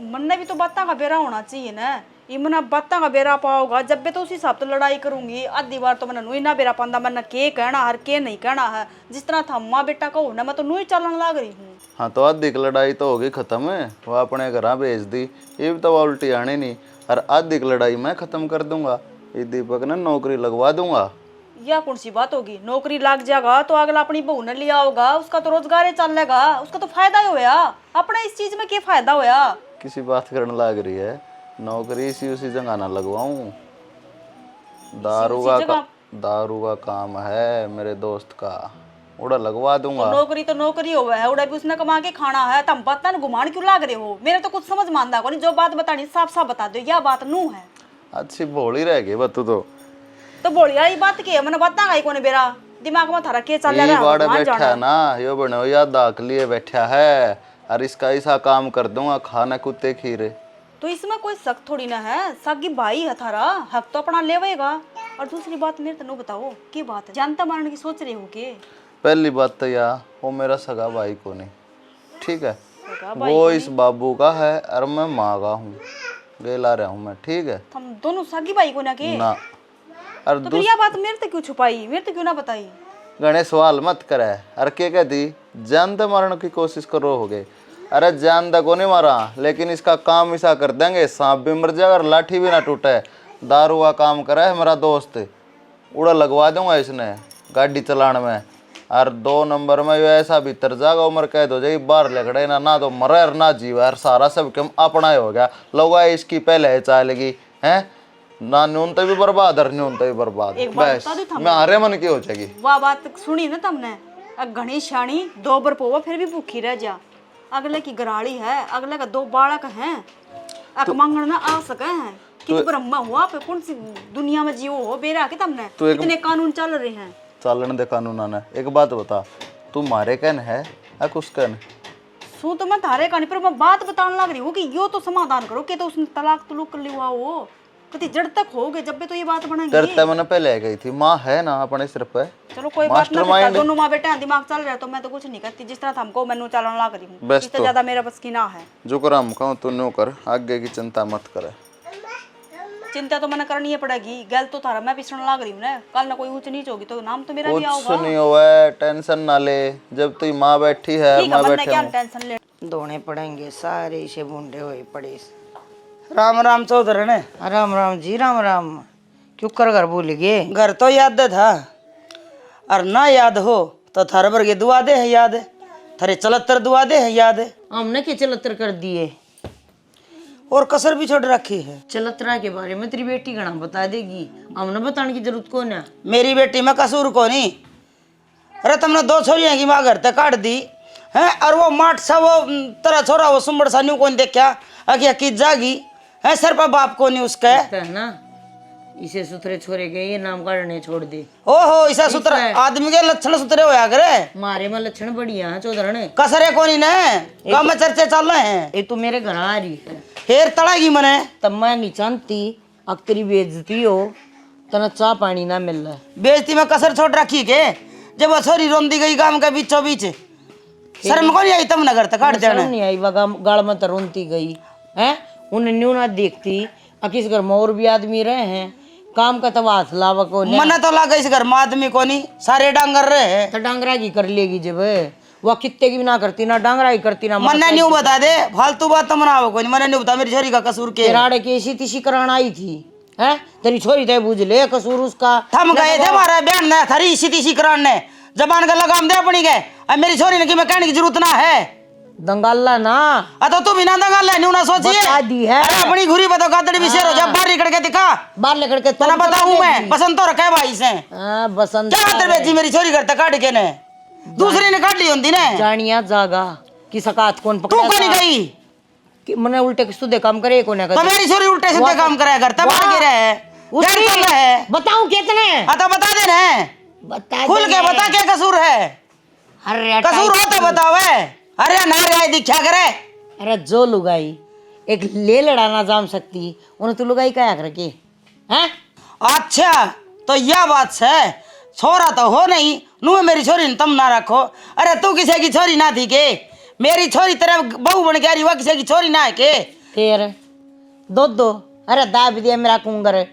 F: मन भी तो बातों का बेरा होना चाहिए ना। ये मना बातों का बेरा पाओगा जब भी तो उसी हिसाब से लड़ाई करूंगी। आधी बार तो मैंने नुई ना बेरा पांदा मैंने के कहना हर के नहीं कहना है। जिस तरह था माँ बेटा कहो ना मैं तो नुई चलन लग रही हूँ।
G: हाँ तो आधी की लड़ाई तो होगी खत्म है, वो अपने घर भेज दी। ये भी तो वो उल्टी आने नहीं। और आधी की लड़ाई मैं खत्म कर दूंगा, ये दीपक ने नौकरी लगवा दूंगा।
F: या कौन सी बात होगी, नौकरी लग जाएगा तो अगला अपनी बहू ने लिया होगा उसका तो रोजगार ही चलेगा, उसका तो फायदा ही होया। अपने इस चीज में क्या फायदा होया।
G: किसी बात करने लग रही है, नौकरी इसी उसी जगह ना लगवाऊं। दारू का काम है मेरे दोस्त का, उड़ा लगवा दूंगा।
F: तो नौकरी होवा है, उड़ा भी उसने कमा के खाना है। तुम बात ना घुमान क्यों लाग रहे हो। मेरे तो कुछ समझ मानदा को नहीं, जो बात बतानी साफ साफ बता दो। यह बात नू है
G: अच्छी भोली रह गई बतू
F: तो बोली आई बात की है मैंने बता गई कोने बेरा दिमाग में थारा के चल रहा है।
G: बाड़े बैठा है ना यो बनो याद दाख लिए बैठा है। और इसका ऐसा काम कर दूंगा खाना कुत्ते खीरे।
F: तो इसमें कोई शक थोड़ी ना है, सगी भाई है थारा, हक तो अपना लेवेगा। और दूसरी बात मेरे तो बताओ की बात है, जानता मारने की सोच रहे हो के।
G: पहली बात तो यार वो मेरा सगा भाई को नहीं, ठीक है, वो इस बाबू का है और मैं माँ का हूँ, गेला रहा हूँ मैं, ठीक है।
F: हम दोनों सगी भाई को ना के
G: ना। और
F: तो फिर यह बात मेरे तो क्यों छुपाई, मेरे तो क्यों ना बताई।
G: गणेश सवाल मत करे। अरे क्या कहती जानते मारने की कोशिश करो हो गए। अरे जानता को नहीं मारा लेकिन इसका काम ऐसा कर देंगे सांप भी मर जाएगा और लाठी भी ना टूटे। दारू का काम करा है मेरा दोस्त, उड़ा लगवा दूंगा इसने गाड़ी चलाने में। और 2 नंबर में ऐसा भीतर जाएगा उम्र कैद हो जाएगी, बाहर लगड़े ना तो मरे और ना जीवा। और सारा सब क्यों अपना ही हो गया, लोग इसकी पहले चालेगी है ना, न्यून तो भी बर्बाद और न्यून तो भी बर्बाद। बस मैं हारे मन की हो जाएगी।
F: वाह बात सुनी ना तुमने, घनी शानी 2 बार पोवा फिर भी भूखी रह जा। अगले की गराड़ी है, अगले का 2 बालक हैं, अक मांगण ना आ सके हैं। कि ब्रह्मा हुआ पे कौन सी दुनिया में जियो हो बेरा के तुमने, इतने कानून चल रहे हैं।
G: चालन दे कानूना ने। एक बात बता, तू मारे कहन है या कुछ कहन?
F: सू तो मैं थारे कहानी पर मैं बात बताने लग रही हूँ कि यो तो समाधान करो कि तो उसने तलाक तुलूक कर लिया वो कति जड़ तक हो गए जब भी तो ये बात बनेगी।
G: डरता मैंने पहले आ गई थी, माँ है ना अपने सिर पे।
F: चलो कोई बात ना,
G: मास्टरमाइंड।
F: दोनों माँ बेटे दिमाग चल रहा है तो मैं तो कुछ नहीं करती, जिस तरह हमको मैनू चलन लग रही हूँ,
G: बस
F: इससे
G: तो।
F: ज्यादा मेरा बस की ना है।
G: जो कर हम कहूँ तू नो कर, आगे की चिंता मत करे।
F: चिंता तो मैंने करनी ही पड़ेगी, गल तो थारा मैं पिसने लग रही हूँ ना, कल ना कोई ऊंच नीच होगी तो नाम तो मेरा भी
G: कुछ
F: आओगा।
G: नहीं हुआ है, टेंशन ना ले। जब तू माँ बैठी है,
F: ठीक है,
G: मैं
F: मैंने
G: बैठे
F: क्या
G: हूँ।
F: टेंशन ले।
A: धोने पड़ेंगे सारे इसे बूंदे हुए पड़े।
C: राम राम चौधरी ने।
A: राम राम जी राम राम। क्यों कर घर भूल गए?
C: घर तो याद था, और ना याद हो तो थारे वर्गे दुआ दे है याद, थारे चलत्तर दुआ दे है याद,
A: हमने क्या चलत्तर कर दिए
C: और कसर भी छोड़ रखी है।
A: चलत्तरा के बारे में तेरी बेटी घना बता देगी, हमने बताने की जरूरत कौन है?
C: मेरी बेटी में कसूर को नहीं। अरे तुमने 2 छोरियां की माँ घर तक काट दी है, और वो माठ सा वो तेरा छोरा वो सुम्बड़ सा न्यू कौन देखा अकिया की जागी है, सर पर बाप को नहीं उसका
A: है ना। इसे सुथरे छोरे गए ये नाम काटने छोड़ दे।
C: ओहो ऐसा सुथरा आदमी के लक्षण सुथरे होया करे।
A: मारे में लक्षण बढ़िया है चौधरी।
C: कसरे को नहीं ने काम में चर्चे चल रहे हैं।
A: ये तो मेरे घर आ रही है,
C: फिर तड़ागी मने
A: तब मैं नहीं जानती अब तेरी बेइज्जती हो तना चाह पानी ना मिल रहा है।
C: बेइज्जती में कसर छोड़ रखी के, जब वो छोरी रोंदी गई गांव के बीचों बीच, शर्म को नहीं आई तुम नगर तक काट देना
A: नहीं आई वगा गाल में रोनती गई है, उन्हें न्यू ना देखती। किस घर में और भी आदमी रहे हैं, काम का तो हाथ लावा को
C: मना तो लगा इस घर में आदमी को नहीं, सारे डांगर रहे हैं।
A: तो डांगरा की कर लेगी जब वह कितने की भी ना करती ना डांगरा की करती ना।
C: मन्ने न्यू बता दे, फालतू बात तो मनाओ को नहीं। मन्ने न्यू बता मेरी छोरी का कसूर के
A: राड़े की ऐसी तिसी कराना आई थी है, तेरी छोरी थे बुझ ले कसूर उसका।
C: थम गए थे हमारा बहन ने थरी इसी तिसी करान ने जबान का लगाम दे अपनी के। अब मेरी छोरी ने कि मैं कहने की जरूरत ना है।
A: दंगाला ना
C: तो तू भी ना दंगाल न्यू ना सोचिए।
A: बता दी है।
C: अरे अपनी घुरी बतो गादड़ी भी शेर हो जा, बाहर निकल के दिखा,
A: बाहर लेकर के
C: तना बताऊं मैं पसंद तो रखा है भाई से।
A: बसंत
C: क्या खातर बेची मेरी छोरी घर तक काट के ने, दूसरी ने काट ली होती ने।
A: जानिया जागा कि सकात कौन
C: तू
A: पकड़ा
C: को नहीं गई
A: कि मने उल्टे किस्तु काम करे कौन
C: तो मेरी छोरी उल्टे सीधे काम कराया करता बाहर गिरा है घर चल रहा है।
A: बताऊं कितने?
C: तो बता दे ना,
A: बता
C: खुल के बता क्या कसूर है।
A: अरे
C: कसूर हो तो बताओ। अरे ना रे दिखा करे।
A: अरे जो लुगाई एक ले लड़ाना जाम सकती उन्हें तू लुगाई क्या करके हैं?
C: अच्छा तो यह बात है, छोरा तो हो नहीं नू मेरी छोरी ने तुम ना रखो। अरे तू किसी की छोरी ना थी के, मेरी छोरी तेरा बहू बन गया वह किसी की छोरी ना है के।
A: फिर दो अरे दाब दिया मेरा कुंगर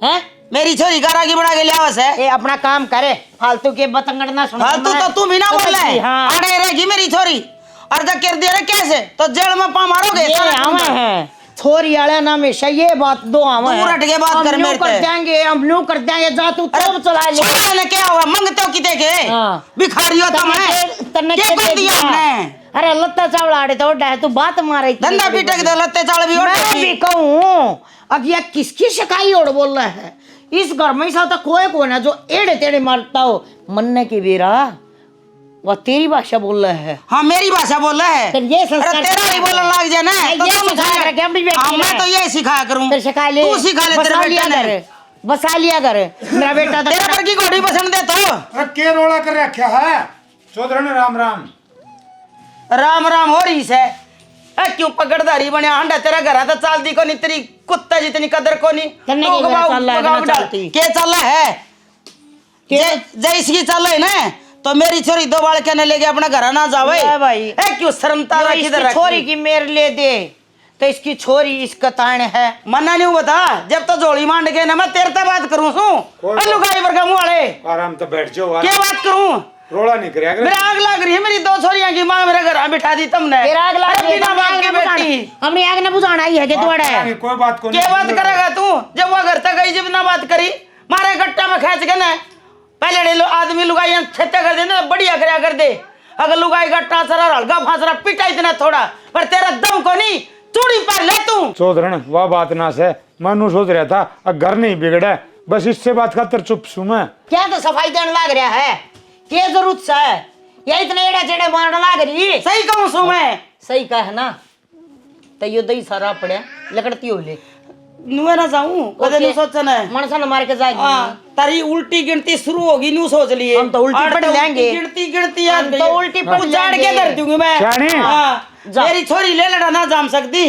A: है,
C: मेरी छोरी गारागी बना के लिया है।
A: ए अपना काम करे, फालतू के बतंगड़ ना सुन।
C: फालतू तो तू भी ना बोल है।
A: हाँ।
C: अरे रहेगी मेरी छोरी और जब कर दिया कैसे तो जेल में पा मारोगे।
A: ये आवे हैं छोरी वाला नाम हमेशा ये बात दो आवे
C: तू रट के बात कर मेरे
A: कर देंगे, हम न्यू कर देंगे, जा तू तो चला ले।
C: छोटा ने क्या हुआ मंगते हो किते के
A: हाँ।
C: भिखारी हो तुम है
A: तन्ने
C: क्या कर दिया आपने।
A: अरे लत्ता चावल आड़े तो है तू बात मारे
C: धंधा पीटे के लत्ते चाल भी
A: मैं भी कहूँ अब यह किसकी शिकाई ओढ़ बोल रहा है। इस घर में ऐसा तो कोई कौन है जो एड़े टेढ़े मारता हो। मन्ने की बेरा वह तेरी भाषा बोल रहा है।
C: हाँ मेरी भाषा बोल रहा है।
A: फिर ये संस्कार
C: अरे तेरा ही बोलने लग जाए ना तो
A: ये
C: तुम
A: सिखाया कर, क्या भी बेटी
C: हाँ, मैं
A: है।
C: तो ये सिखाया करूँ।
A: फिर सिखा ले,
C: तू सिखा ले तेरे बेटे ने।
A: बसा लिया कर मेरा बेटा तो
C: तेरे पर की घोड़ी पसंद दे तो
E: अरे के रोड़ा कर रखा है चौधरी ने। राम राम
C: राम राम हो रही से। क्यों पकड़दारी बने हंडा तेरा घर तो चलती को नहीं, तेरी कुत्ता जितनी कदर को नहीं।
A: तन्ने के घर चल रहा है कि ना चलती?
C: के चल रहा है जय इसकी चल रही ना तो मेरी छोरी 2 बाल कहने लेके अपना घर ना जावे
A: भाई
C: क्यों शर्मता
A: जो
C: रखी
A: इसकी छोरी की मेर ले दे तो इसकी छोरी इसका ताण है।
C: मना नहीं बता जब तो जोड़ी मांड के ना मैं तेरे से बात करूं सू लुगाई पर मुंह वाले
E: आराम तो बैठ जाओ।
C: क्या बात करूं,
E: रोड़ा नहीं करे।
C: मेरा आग लग रही है। मेरी 2 छोरियां की मां मेरे घर बिठा दी तुमने।
A: तेरा आग लग रही है,
C: बिना बाप की बेटी
A: हमने आग न बुझाना ही है कि तुम्हारा है।
E: कोई बात को
C: क्या बात करेगा तू जब वो घर तक गई जब ना बात करी मारे गट्टा में खेच के ना पहले आदमी लुगाइयां छत्ते कर देना बढ़िया करया कर दे। अगर लुगाई गट्टा सरा हल्का फांसरा पिटा इतना थोड़ा पर तेरा दम को नहीं चूड़ी पर ले तू।
E: चौधरी वह बात ना से मनु सोच रहा था अब घर नहीं बिगड़ा बस इससे बात खातर चुप सू मैं।
A: क्या तो सफाई देने लग रहा है, क्या जरूरत है ये इतने एड़ा चेड़े मारने लग रही।
C: सही कहूं सू मैं,
A: सही कह ना तैयो दही सारा पड़े लकड़ती हो ले
C: नुए ना जाऊं कदे नु सोचना है
A: मनसा न मार के जाएगी।
C: तारी उल्टी गिनती शुरू होगी न्यू सोच लिए
A: हम तो उल्टी
C: आठ
A: पढ़
C: तो
A: लेंगे।
C: गिनती गिनती
A: हम तो उल्टी पढ़
C: उजाड़ के
A: लेंगे।
C: धर दूंगी मैं
E: शानी।
C: हाँ, मेरी छोरी ले लड़ा ना जाम सकती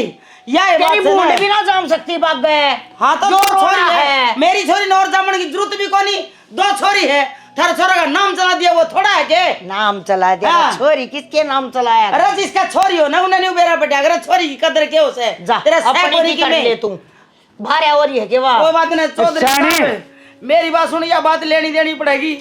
C: यह बात
A: तेरी
C: है ना।
A: बूढ़ भी ना जाम सकती बाबे।
C: हाँ तो
A: जो
C: दो छोरी
A: रोना
C: है मेरी छोरी नौर जामन की जरूरत भी कोनी, दो छोरी है थारा छोरा का नाम चला दिया वो थोड़ा है के
A: नाम चला दे
C: हाँ।
A: छोरी किसके नाम चलाया?
C: अरे जिसका छोरी हो ना उन्हें नहीं बेरा बेटा अगर छोरी की कदर क्या उसे
A: जा
C: तेरा
A: अपनी
C: सैकोरी
A: की
C: की
A: कर
C: में
A: ले तू। भारे हो रही है के वाह?
C: कोई बात नहीं चौधरी
E: शानी।
C: साहब, मेरी बात सुन, यह बात लेनी देनी पड़ेगी।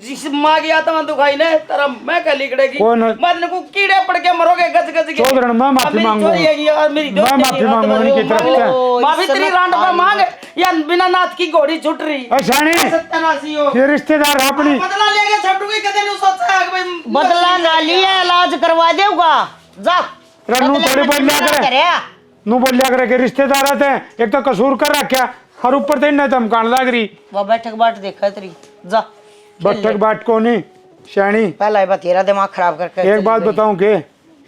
C: जिस माँ की आत्मा दुखाई ने तेरा मैं कह लिखड़ेगी
E: कौन?
C: मत को कीड़े पड़ के मरोगे गज गज के।
E: चौधरी, मैं माफी
C: अब मेरी
E: मांगू।
C: चोरी है यार, मेरी
E: मैं
C: दोस्ती
E: माफी
C: की रात
E: मांगू
C: में
E: उनकी
C: वो
E: तरफ
C: मांग
E: से।
C: ले। माफी तेरी रांड पर मांग या बिना नाथ की घोड़ी छूट रही
E: शानी,
C: सत्यानाशी हो।
E: ये रिश्तेदार अपनी
C: बदला लेके छोटूगी कदे नहीं सोचा है कि भाई
A: बदला ना लिया इलाज करवा देगा जा।
E: रन्नू थोड़ी बोलिया करे नू बोलिया करे कि रिश्तेदार आते हैं, एक तो कसूर कर रखा और ऊपर से इन्हें धमकान लग रही।
A: वो बैठक बाट देखा तेरी जा।
E: बट्ठक बाट को नहीं शानी।
A: पहला ही बात तेरा दिमाग खराब करके
E: एक बात बताऊं के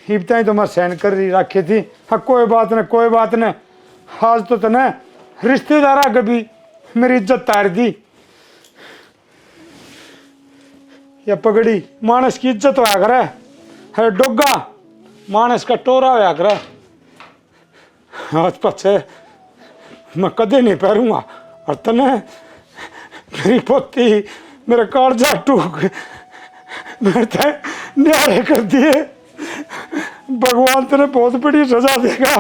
E: हिबता ही तो मैं सहन कर रही रखी थी। हाँ कोई बात न कोई बात न, आज तो तने रिश्तेदारा कभी मेरी इज्जत तार दी। या पगड़ी मानस की इज्जत होया करे है, डोगा मानस का टोरा होया करे। आज पछे मैं कदे नहीं पैरूंगा और तने मेरी पोती मेरा कालजा टूक मेरे ते न्यारे कर दिए। भगवान तेरे बहुत बड़ी सजा देगा।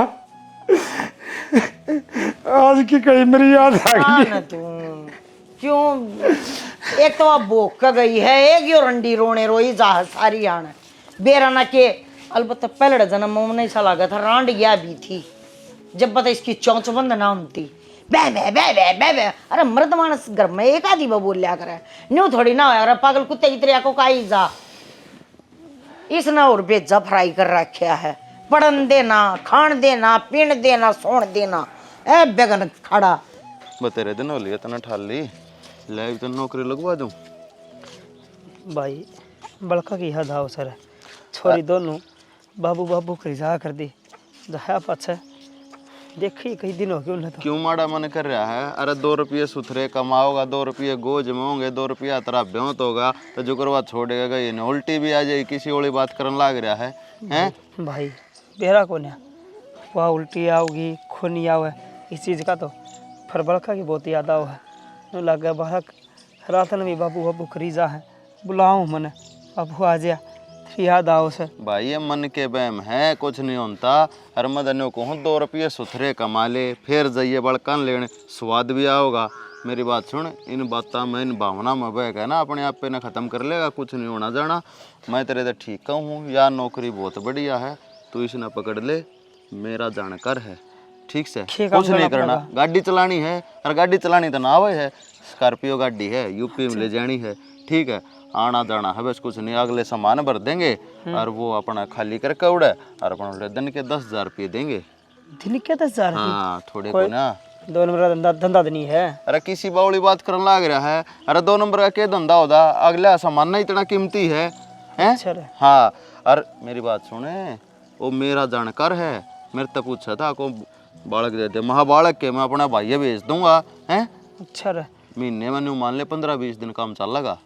E: आज की कहीं मेरी याद आ गई।
A: ना तू क्यों एक तो अब भूख का गई है, एक यो रंडी रोने रोई जा सारी आन बेराना के। अलबत्ता पहले जन्म में नहीं सा लगा था रांड गया भी थी जब पता इसकी चौंच बंद ना होती बे बे बे बे बे बे। अरे मर्द मानस घर में एक आदि बोल लिया करे न्यू थोड़ी ना हो पागल कुत्ते की तरह को काई जा। इसने और बेजा फ्राई कर रखा है, पढ़न देना खान देना पीन देना सोन देना ए बेगन खड़ा।
G: बतेरे दिन हो लिया तना ठाल ली ले तो नौकरी लगवा दूं।
H: भाई बड़का की हद आओ सर छोरी दोनों बाबू बाबू करी जा कर दी जहा पाछे देखी कई दिन हो गए उन्हें तो।
G: क्यों माड़ा मन कर रहा है? अरे 2 रुपये सुथरे कमाओगा, 2 रुपये गोज में होंगे, 2 रुपया तेरा ब्योत होगा तो जो करवा छोड़ेगा गई न उल्टी भी आ जाएगी किसी वाली बात करने लाग रहा है हैं?
H: भाई बेरा को ना वह उल्टी आओगी खूनी आओ है इस चीज़ का तो फिर बड़का की बहुत याद आओ है नो लगा बाहर रात में भी बाबू बाबू करी जा है बुलाऊँ मैंने बाबू आ जा फिर याद आओ से।
G: भाई ये मन के बहम है, कुछ नहीं होता। हर मदनों को 2 रुपये सुथरे कमा ले फिर जाइए बड़कन लेने स्वाद भी आओगा। मेरी बात सुन, इन बातों में इन भावना में बह गया ना अपने आप पे ना ख़त्म कर लेगा, कुछ नहीं होना जाना। मैं तेरे तो ठीक हूँ यार, नौकरी बहुत बढ़िया है, तू इसे ना पकड़ ले, मेरा जानकार है ठीक से, कुछ नहीं करना। गाड़ी चलानी है और गाड़ी चलानी तो ना आवे है, स्कॉर्पियो गाड़ी है यूपी में ले जानी है ठीक है, आना जाना है बस, कुछ नहीं। अगले सामान भर देंगे और वो अपना खाली करके उड़े और अपना दिन के 10,000 रुपये देंगे।
H: दिन के 10,000?
G: हाँ थोड़े को ना
H: 2 नंबर का धंधा नहीं है।
G: अरे किसी बावली बात करने लग रहा है। अरे 2 नंबर का क्या धंधा होता, अगला सामान ना इतना कीमती है हैं? हाँ और मेरी बात सुने, वो मेरा जानकार है, मेरे तो पूछा था को बालक दे दे, महाबालक के मैं अपना भाई भेज दूंगा हैं।
H: अच्छा रे
G: महीने में न्यू मान ले 15-20 दिन काम चल लगा।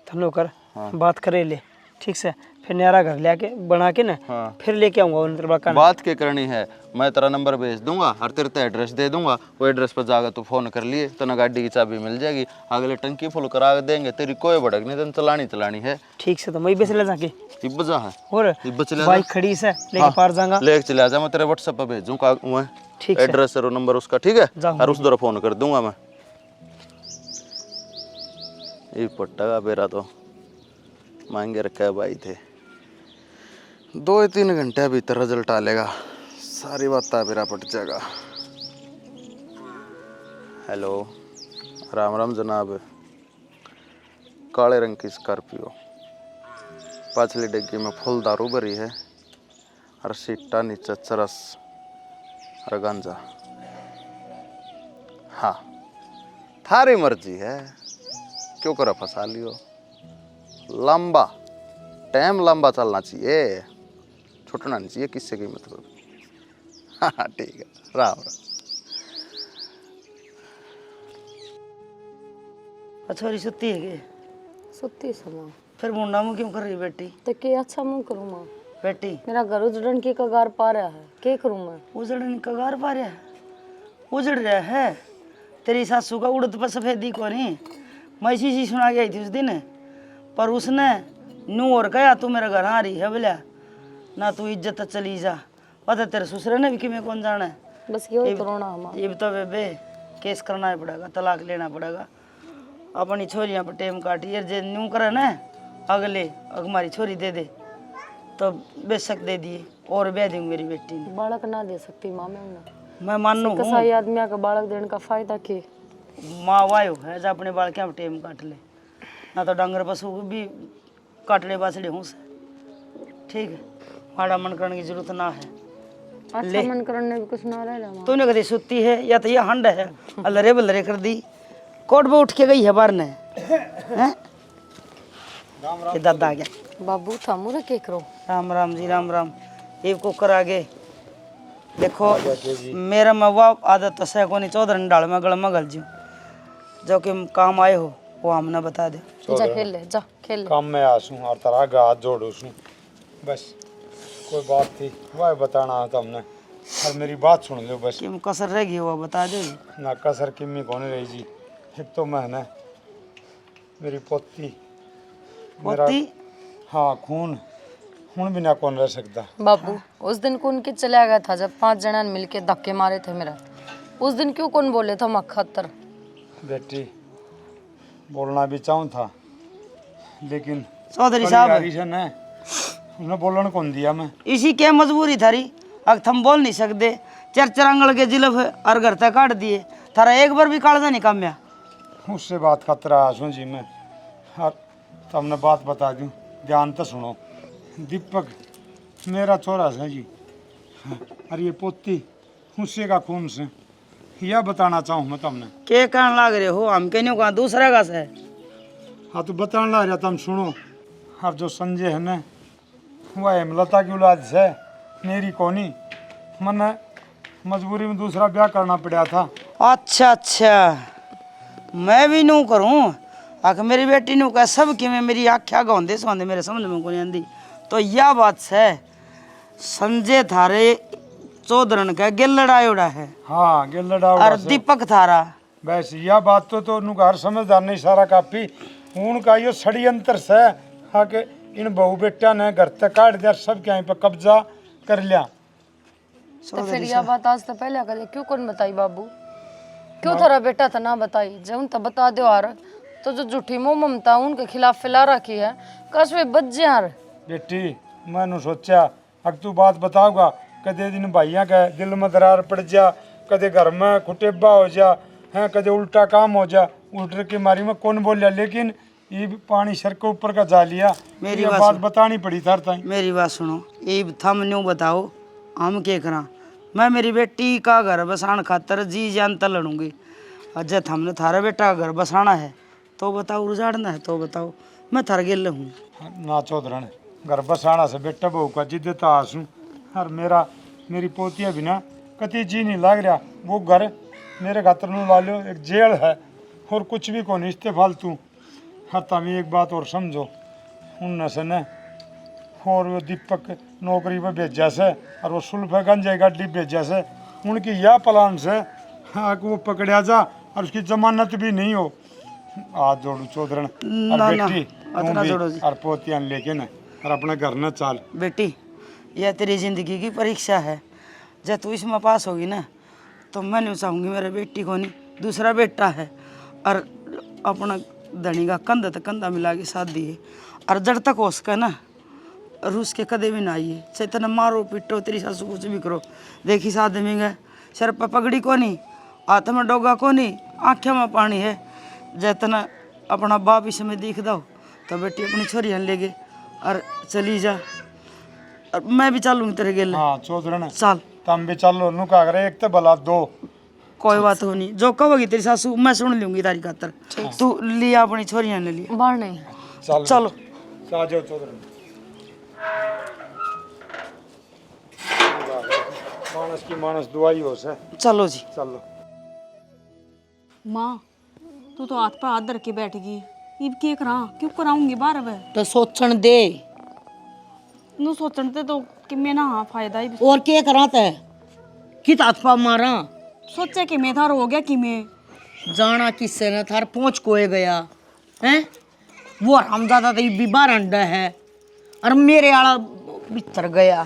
H: थनो कर बात करे ले ठीक से, फिर नया घर ले आके बना के ना फिर लेके आऊँगा उन बड़का।
G: बात क्या करनी है, मैं तेरा नंबर भेज दूंगा और तेरे तो एड्रेस दे दूंगा, वो एड्रेस पर जाकर तू फोन कर लिए तो ना गाड़ी की चाबी मिल जाएगी, अगले टंकी फुल करा देंगे, तेरी कोई भड़क नहीं, तेन चलानी है
H: ठीक से। तो मैं बेच ले जाके
G: इब जा है
H: और बाइक खड़ी से लेके पार जाऊंगा,
G: लेके चला जा, मैं तेरे व्हाट्सएप पर भेजूंगा
H: ठीक
G: एड्रेस और नंबर उसका ठीक है, और उस दौरान फोन कर दूंगा मैं। ये पट्टा का बेरा तो मांगे रखा है भाई थे, 2-3 घंटे भीतर रिजल्ट आ लेगा, सारी बात बेरा पट जाएगा। हेलो राम राम जनाब, काले रंग की स्कॉर्पियो, पाछली डिग्गी में फुल दारू भरी है और सीटा नीचे चरस और गांजा। हाँ थारी मर्जी है, क्यों करो फंसा लियो, लंबा टाइम लंबा चलना चाहिए, छूटना नहीं चाहिए किससे की मतलब। हाँ ठीक है, राम राम।
C: और छोरी सुती है के
B: सुती समा
C: फिर मुंडा मुंह क्यों कर रही बेटी?
B: तो के अच्छा मुंह करूँ माँ?
C: बेटी
B: मेरा घर उजड़न की कगार पा रहा है, के करूँ मैं?
C: उजड़ने कगार पा रहा है, उजड़ रहा है। तेरी सासू का उड़द पर सफेदी को नहीं, मैं इसी चीज सुना गई थी उस दिन, पर उसने नू और कहा तू मेरे घर आ रही है बोला ना, तू इज्जत चली जा। पता तेरे ससुर ने भी कि मैं कौन जाना है।
B: बस यही करो ना माँ।
C: ये तो बेबे केस करना ही पड़ेगा, तलाक लेना पड़ेगा। अपनी छोरियां पर टेम काटी यार, जे न्यू करे ना अगले हमारी छोरी दे दे तो बेशक दे दिए और ब्याह दूंगी मेरी बेटी ने।
B: बालक ना दे सकती माँ मैं उन्हें।
C: मैं मानू
B: कसाई आदमी का बालक देने का फायदा के?
C: माँ वायु है जो अपने बाल क्या टेम काट ले, ना तो डंगर पशु भी काटड़े बासड़े हूँ से। ठीक है, माड़ा मन करने की जरूरत ना है।
B: अच्छा मन करने भी कुछ ना रह माँ।
C: तूने कभी सुती है या तो ये हंड है अल्लरे बल्लरे कर दी, कोट पे उठ के गई है बार ने हैं? ये दादा आ गया।
B: बाबू था मुझे के करो।
C: राम राम जी राम राम। ये कुकर आगे देखो, मेरा में वो आदत तो सह को नहीं, चौधरी डाल में गल में गल जी जो कि काम आए हो वो हमने बता दे।
B: जा खेल ले, जा खेल ले।
E: काम में आसूं और तरह का हाथ जोड़ू सूं, बस कोई बात थी वह बताना था हमने, और मेरी बात सुन लो बस।
C: कि कसर रह गई वो बता दे
E: ना कसर किम्मी कौन रही जी। एक तो मैं ना मेरी पोती
C: पोती
E: हाँ खून खून बिना कौन रह सकता।
B: बाबू उस दिन कौन के चला गया था जब 5 जने मिलके धक्के मारे थे मेरा, उस दिन क्यों कौन बोले था मखतर?
E: बेटी बोलना भी चाहूँ था लेकिन
C: चौधरी साहब
E: उन्हें बोलने कौन दिया मैं।
C: इसी के मजबूरी थारी, अब हम बोल नहीं सकते। चरचरंगल के जिलफ और घर तक काट दिए, थारा एक बार भी कालजा नहीं कम्या।
E: उससे बात खतरा आसूँ जी मैं। हाँ तुमने बात बता दूँ, ध्यान तो सुनो। दीपक मेरा छोरा से जी, हाँ, और ये पोती उससे का खून से, यह बताना चाहूँ मैं तुमने।
C: के कहने लाग रहे हो? हम कहने कहा दूसरा का से।
E: हाँ तो बताने लग रहा तुम सुनो। अब जो संजय है ना वह हेमलता की औलाद से, मेरी कोनी, मैंने मजबूरी में दूसरा ब्याह करना पड़ा था।
C: अच्छा अच्छा, मैं भी नू करूँ आखिर मेरी बेटी नू कह सब कि मैं मेरी आख्या गौंदे सौंदे मेरे समझ में को नहीं आंदी। तो यह बात है संजय थारे चौधरन का गिल्लड़ा है।
E: हाँ गिल्लड़ा
C: और दीपक थारा
E: बस यह बात तो उनका हर समझदार नहीं सारा काफी उनका यो षड्यंत्र से। हाँ के इन बहू बेटा ने घर तक काट दिया, सब के यहाँ पे कब्जा कर लिया।
B: तो फिर यह बात आज तो पहले कर क्यों कौन बताई बाबू? क्यों थारा बेटा था ना बताई? जब तो बता दो यार, तो जो झूठी मोह ममता उनके खिलाफ फैला रखी है कसवे बच यार।
E: बेटी मैंने सोचा अब तू बात बताऊगा, कदे दिन भाइयों के दिल में दरार पड़ जा, कदे घर में कुटेबा हो जा, है कदे उल्टा काम हो जा। उल्टे की मारी में कौन बोल लिया, लेकिन ये पानी सर के ऊपर का जा लिया।
C: मेरी
E: बात बतानी पड़ी थार ताई।
C: मेरी बात सुनो, ये थम न्यू बताओ हम क्या करा। मैं मेरी बेटी का घर बसाने खातर जी जान त लड़ूंगी, और जब हमने थारा बेटा का घर बसाना है तो बताओ, उजाड़ना है तो बताओ, मैं थर गिल हूँ
E: ना चौधरन घर बसाना से बेटा बहू का जिद तो आसूँ। और मेरी पोतिया भी ना कति जी नहीं लग रहा। वो घर मेरे खातर में ला लो एक जेल है और कुछ भी कौन इससे फालतू। हाँ तम एक बात और समझो, उन से न और वो दीपक नौकरी पे भेजा से और वो सुल्फे गंजे गाड़ी भेजा से, उनकी यह प्लान से हाँ कि वो पकड़ा जा और उसकी जमानत भी नहीं हो। हाथ जोड़ू चौधरन और बेटी
C: अतना जोड़ो जी।
E: और पोतियां लेके न और अपने घर न चाल।
C: बेटी यह तेरी जिंदगी की परीक्षा है, जब तू इसमें पास होगी ना तो मैं नहीं चाहूँगी मेरे बेटी को नहीं दूसरा बेटा है, और अपना धनी का कंधा तो कंधा मिला के साथ दिए, और जड़ तक हो सका ना रूस के कदे भी ना आइए, चाहे तना मारो पीटो तेरी सासू कुछ भी करो। देखी साथ में गए सर पर पगड़ी को नहीं, हाथ में डोगा को नहीं, आँखें में पानी है। जैतना अपना बाप इस समय देख दो तो बेटी अपनी छोरी ले गए और चली जा, और मैं भी चलूँगी तेरे गेले।
E: हाँ चौधरन
C: चल
E: तम भी चलो नु का करे, एक तो भला दो।
C: कोई बात हो नहीं, जो कहोगी तेरी सासू मैं सुन लूंगी तारी खातर। तू लिया अपनी छोरियां ने लिया
B: बाहर नहीं।
C: चलो
E: आ जाओ चौधरन। मानस की मानस दुआई हो से।
C: चलो जी।
E: चलो
F: माँ तू तो हाथ पर हाथ धर के बैठ गई। इब के करा क्यों कराऊंगी बार वे
A: तो सोचण दे
F: नु सोचण ते तो कि मैं ना हाँ फायदा ही
A: और के करा ते कित हाथ पा मारा
F: सोचे कि मैं थार हो गया कि मैं
A: जाना किससे ने थार पहुंच कोए गया हैं वो हमजादा तो भी बाहर अंडा है और मेरे आला भीतर गया।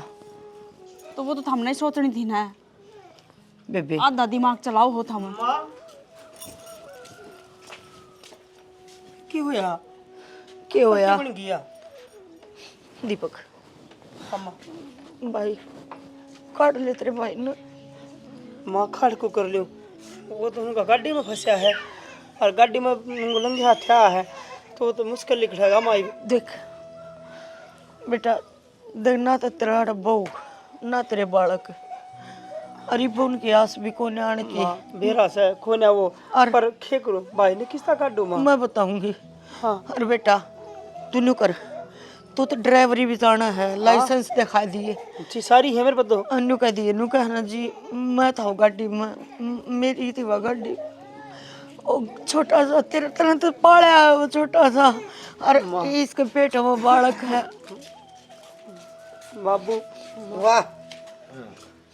F: तो वो तो हमने ही सोचनी थी ना।
A: बेबे
F: आधा दिमाग चलाओ हो थम।
H: की होया
A: के होया
H: बन गया
A: दीपक
H: अम्मा
A: भाई काट ले तेरे भाई ने
H: माँ खाड़ को कर लियो। वो तो उनका गाड़ी में फंसा है और गाड़ी में लंगे हाथ आया है तो वो तो मुश्किल लिखेगा माई।
A: देख बेटा देख ना तो तेरा बहू ना तेरे बालक अरे बोन की आस भी कोने आने की
H: बेरा से खोना वो
A: और-
H: पर खे करो भाई ने किसका काटू माँ।
A: मैं बताऊंगी।
H: हाँ
A: अरे बेटा तू नु कर तू तो ड्राइवरी भी जाना है लाइसेंस दिखा दिए
H: जी सारी है मेरे पर तो।
A: नु कह दिए नु कहना जी मैं था गाड़ी में मेरी थी वो गाड़ी ओ छोटा सा तेरे तरह तो पाला है वो छोटा सा और इसके पेट में वो बालक है।
H: बाबू
C: वाह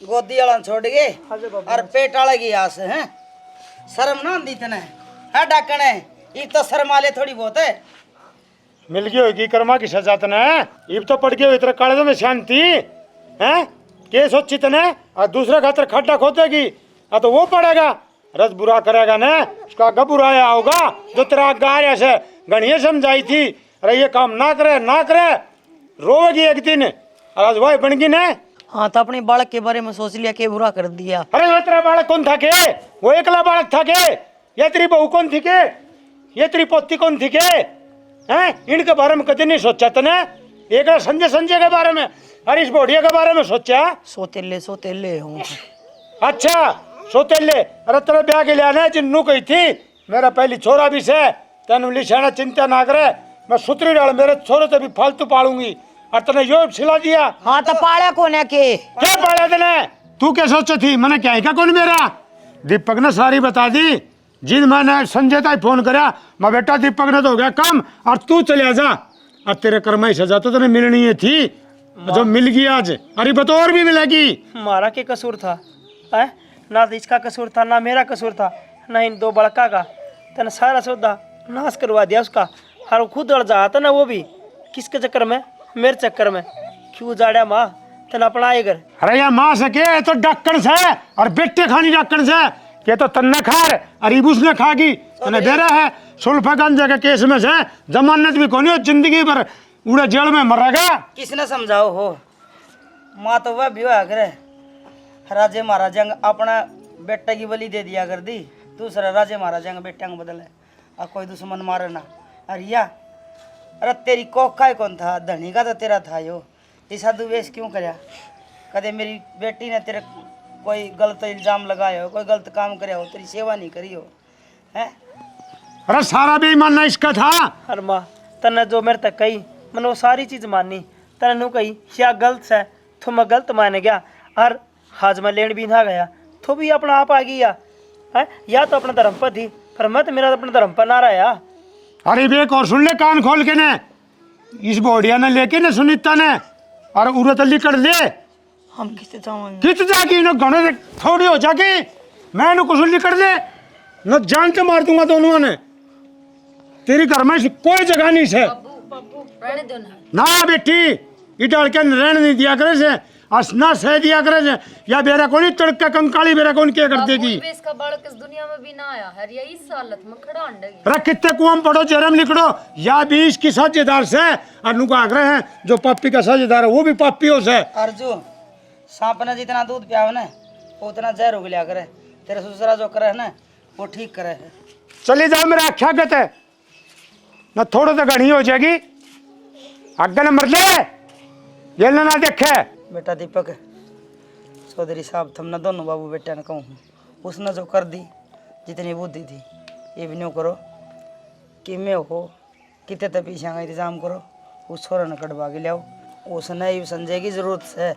C: गोदी वाला छोड़ गए और पेट वाला की आस है शर्म ना दी तने है डाकने ये तो शर्म वाले थोड़ी बहुत है।
E: मिल गई होगी कर्मा की सजा तने इब तो पड़ गई इतना काले में शांति हैं के सोची तने और दूसरे खातर खड्डा खोदेगी तो वो पड़ेगा रस बुरा करेगा ना उसका आगे बुरा आया होगा जो तेरा आगे आया से गणिये समझाई थी अरे ये काम ना करे रोएगी एक दिन और आज वही बन गई ना।
A: हाँ तो अपने बालक के बारे में सोच लिया कि बुरा कर दिया।
E: अरे वो तेरा बालक कौन था के वो एकला बालक था के ये तेरी बहू कौन थी के ये तेरी पोती कौन थी के हैं इनके बारे में कभी नहीं सोचा तने एक संजय के बारे में और इस बोढ़िया के बारे में सोचा।
A: सोतेले हूँ।
E: अच्छा सोतेले अरे तेरे ब्याह के लिए आना जिन्नू कही थी मेरा पहली छोरा भी से तेन लिशाना चिंता ना करे मैं सुतरी डाल मेरे छोरे से भी फालतू पालूंगी और तने यो सिला दिया।
A: हाँ तो पाला कोने के
E: क्या पाला तने तू क्या सोची थी मैंने क्या है कौन मेरा दीपक ने सारी बता दी जिन मैंने संजय का फोन करा मैं बेटा दीपक ने तो हो गया काम और तू चले जा और तेरे कर्म ही सजा तो तेने मिलनी है थी जो मिल गई आज अरे बतो और भी मिलेगी।
H: हमारा के कसूर था है ना तो इसका कसूर था ना मेरा कसूर था ना इन दो बड़का का। तने सारा सौदा नाश करवा दिया उसका और वो खुद अड़ जाता ना वो भी किसके चक्कर में मेरे चक्कर में क्यों जाड़ा माँ तने अपना आए घर।
E: अरे यार माँ सके तो डक्कन से और बेटे खानी डक्कन से ये तो तन्ने खार और इबूस ने खागी तने दे रहा है सुल्फागंज के केस में से जमानत भी कोनी हो जिंदगी भर उड़े जेल में मरेगा।
C: किसने समझाओ हो माँ तो वह विवाह करे राजे महाराजा अपना बेटा की बलि दे दिया कर दी दूसरा राजे महाराजा के बेटा को बदले और कोई दुश्मन मारे ना। अरे या अरे तेरी कोखा ही कौन था धनी का तो तेरा था यो ऐसा दुवेश क्यों करया कदे मेरी बेटी ने तेरे कोई गलत इल्जाम लगाया हो कोई गलत काम करे हो तेरी सेवा नहीं करी हो हैं।
E: अरे सारा बेईमाना इसका था।
H: अरे माँ तने जो मेरे तक कही मैंने वो सारी चीज़ मानी तने नू कही या गलत है तो मैं गलत मान गया और हाज में लेन भी ना गया तो भी अपना आप आ गया है या तो अपना धर्म पर थी पर मैं तो मेरा अपने धर्म पर ना रहा।
E: अरे बेक और सुन ले कान खोल के ने इस बोढ़िया ने लेके ने सुनीता ने और उरत अली कर दे
A: हम किसे जाएंगे
E: कित जाके न घने थोड़ी हो जाके मैं न कुछ कर दे न जान के मार दूंगा दोनों ने तेरी घर में कोई जगह नहीं है
B: रहने दो ना
E: ना बेटी ये डाल के रहने नहीं दिया करे से असना सह दिया करे से या बेरा कोनी तड़का कंकाली बेरा कौन क्या कर देगी।
B: बाबू, इसका बालक इस दुनिया में भी ना आया है या इस हालत में खड़ा अंडेगी।
E: अरे कितने कुआं पढ़ो जरम लिखड़ो या भी इसकी साझेदार से और नुका आग्रह है जो पापी का साझेदार है वो भी पापियों से।
C: अर्जुन सांप ने जितना दूध पिया ना वो उतना जहर उग लिया करे तेरे ससुरा जो करे है ना वो ठीक करे है।
E: चली जाओ मेरा आख्या कहते है न थोड़ा तो घनी हो जाएगी आगे न मर ले ये ना देखे।
C: बेटा दीपक चौधरी साहब तुमने दोनों बाबू बेटा ने कहूँ उसने जो कर दी जितनी बुद्धि थी ये भी नहीं करो कि मैं हो कितने तक पीछे का इंतजाम करो उस छोरा ने कटवा के लियाओ उसने ही संजय की जरूरत है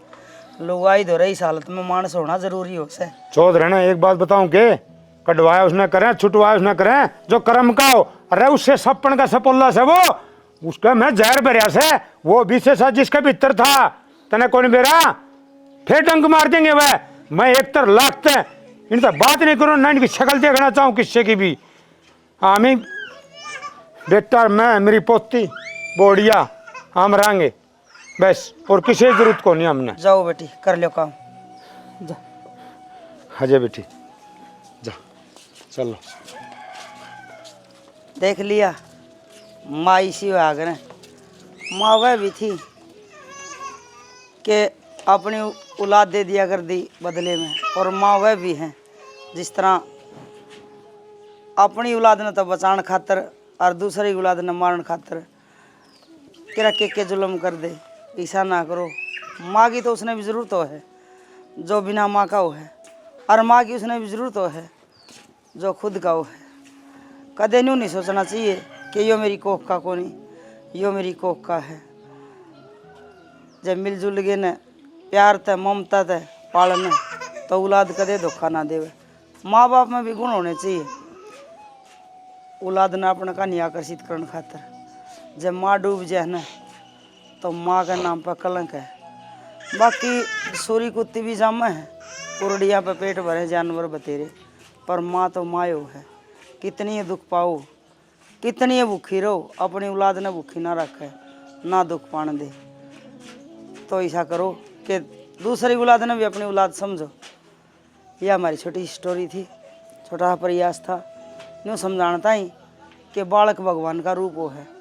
C: लोग आई दो रही इस हालत में मानस होना जरूरी हो से।
E: चौधरी ने एक बात बताऊं के कटवाया उसने करें, छुटवाया उसने करें, जो कर्म का हो। अरे उससे सपन का सपोल्ला से वो, उसका मैं जहर भरिया से, वो भी से जिसके भीतर था, तने कौन बेरा फिर डंक मार देंगे वह। मैं एक तर लाखते इनसे बात नहीं करूँ, ना इनकी शक्ल देखना चाहूँ किससे की भी। आमी बेटा, मैं मेरी पोती बोड़िया, हम रहेंगे बस, और किसी जरूरत को नहीं हमने।
C: जाओ बेटी, कर लो काम। जा
E: हजे बेटी जा, चलो।
C: देख लिया, माँ इसी आ गए। माँ वह भी थी कि अपनी औलाद दे दिया कर दी बदले में, और माँ वह भी हैं जिस तरह अपनी औलाद ने तो बचाने खातर और दूसरी औलाद ने मारने खातर किरा के जुल्म कर दे। ऐसा ना करो। माँ की तो उसने भी ज़रूरत हो है जो बिना माँ का हो है, और माँ की उसने भी ज़रूरत हो है जो खुद का हो है। कदे न्यू नहीं सोचना चाहिए कि यो मेरी कोख का को नहीं, यो मेरी कोख का है। जब मिलजुल गए न प्यार ते ममता ते पालन, तो औलाद कदे धोखा ना देवे। माँ बाप में भी गुण होने चाहिए औलाद ने अपने का नहीं आकर्षित करने खातर। जब माँ डूब जाए न तो माँ के नाम पर कलंक है। बाकी सूरी कुत्ती भी जामा है, कुरडिया पे पेट भरे जानवर बतेरे, पर माँ तो मायो है। कितनी दुख पाओ, कितनी भूखी रहो, अपनी औलाद ने भूखी ना रखे, ना दुख पाने दे। तो ऐसा करो कि दूसरी औलाद ने भी अपनी औलाद समझो। यह हमारी छोटी स्टोरी थी, छोटा प्रयास था यूँ समझाना था ही कि बालक भगवान का रूप हो है।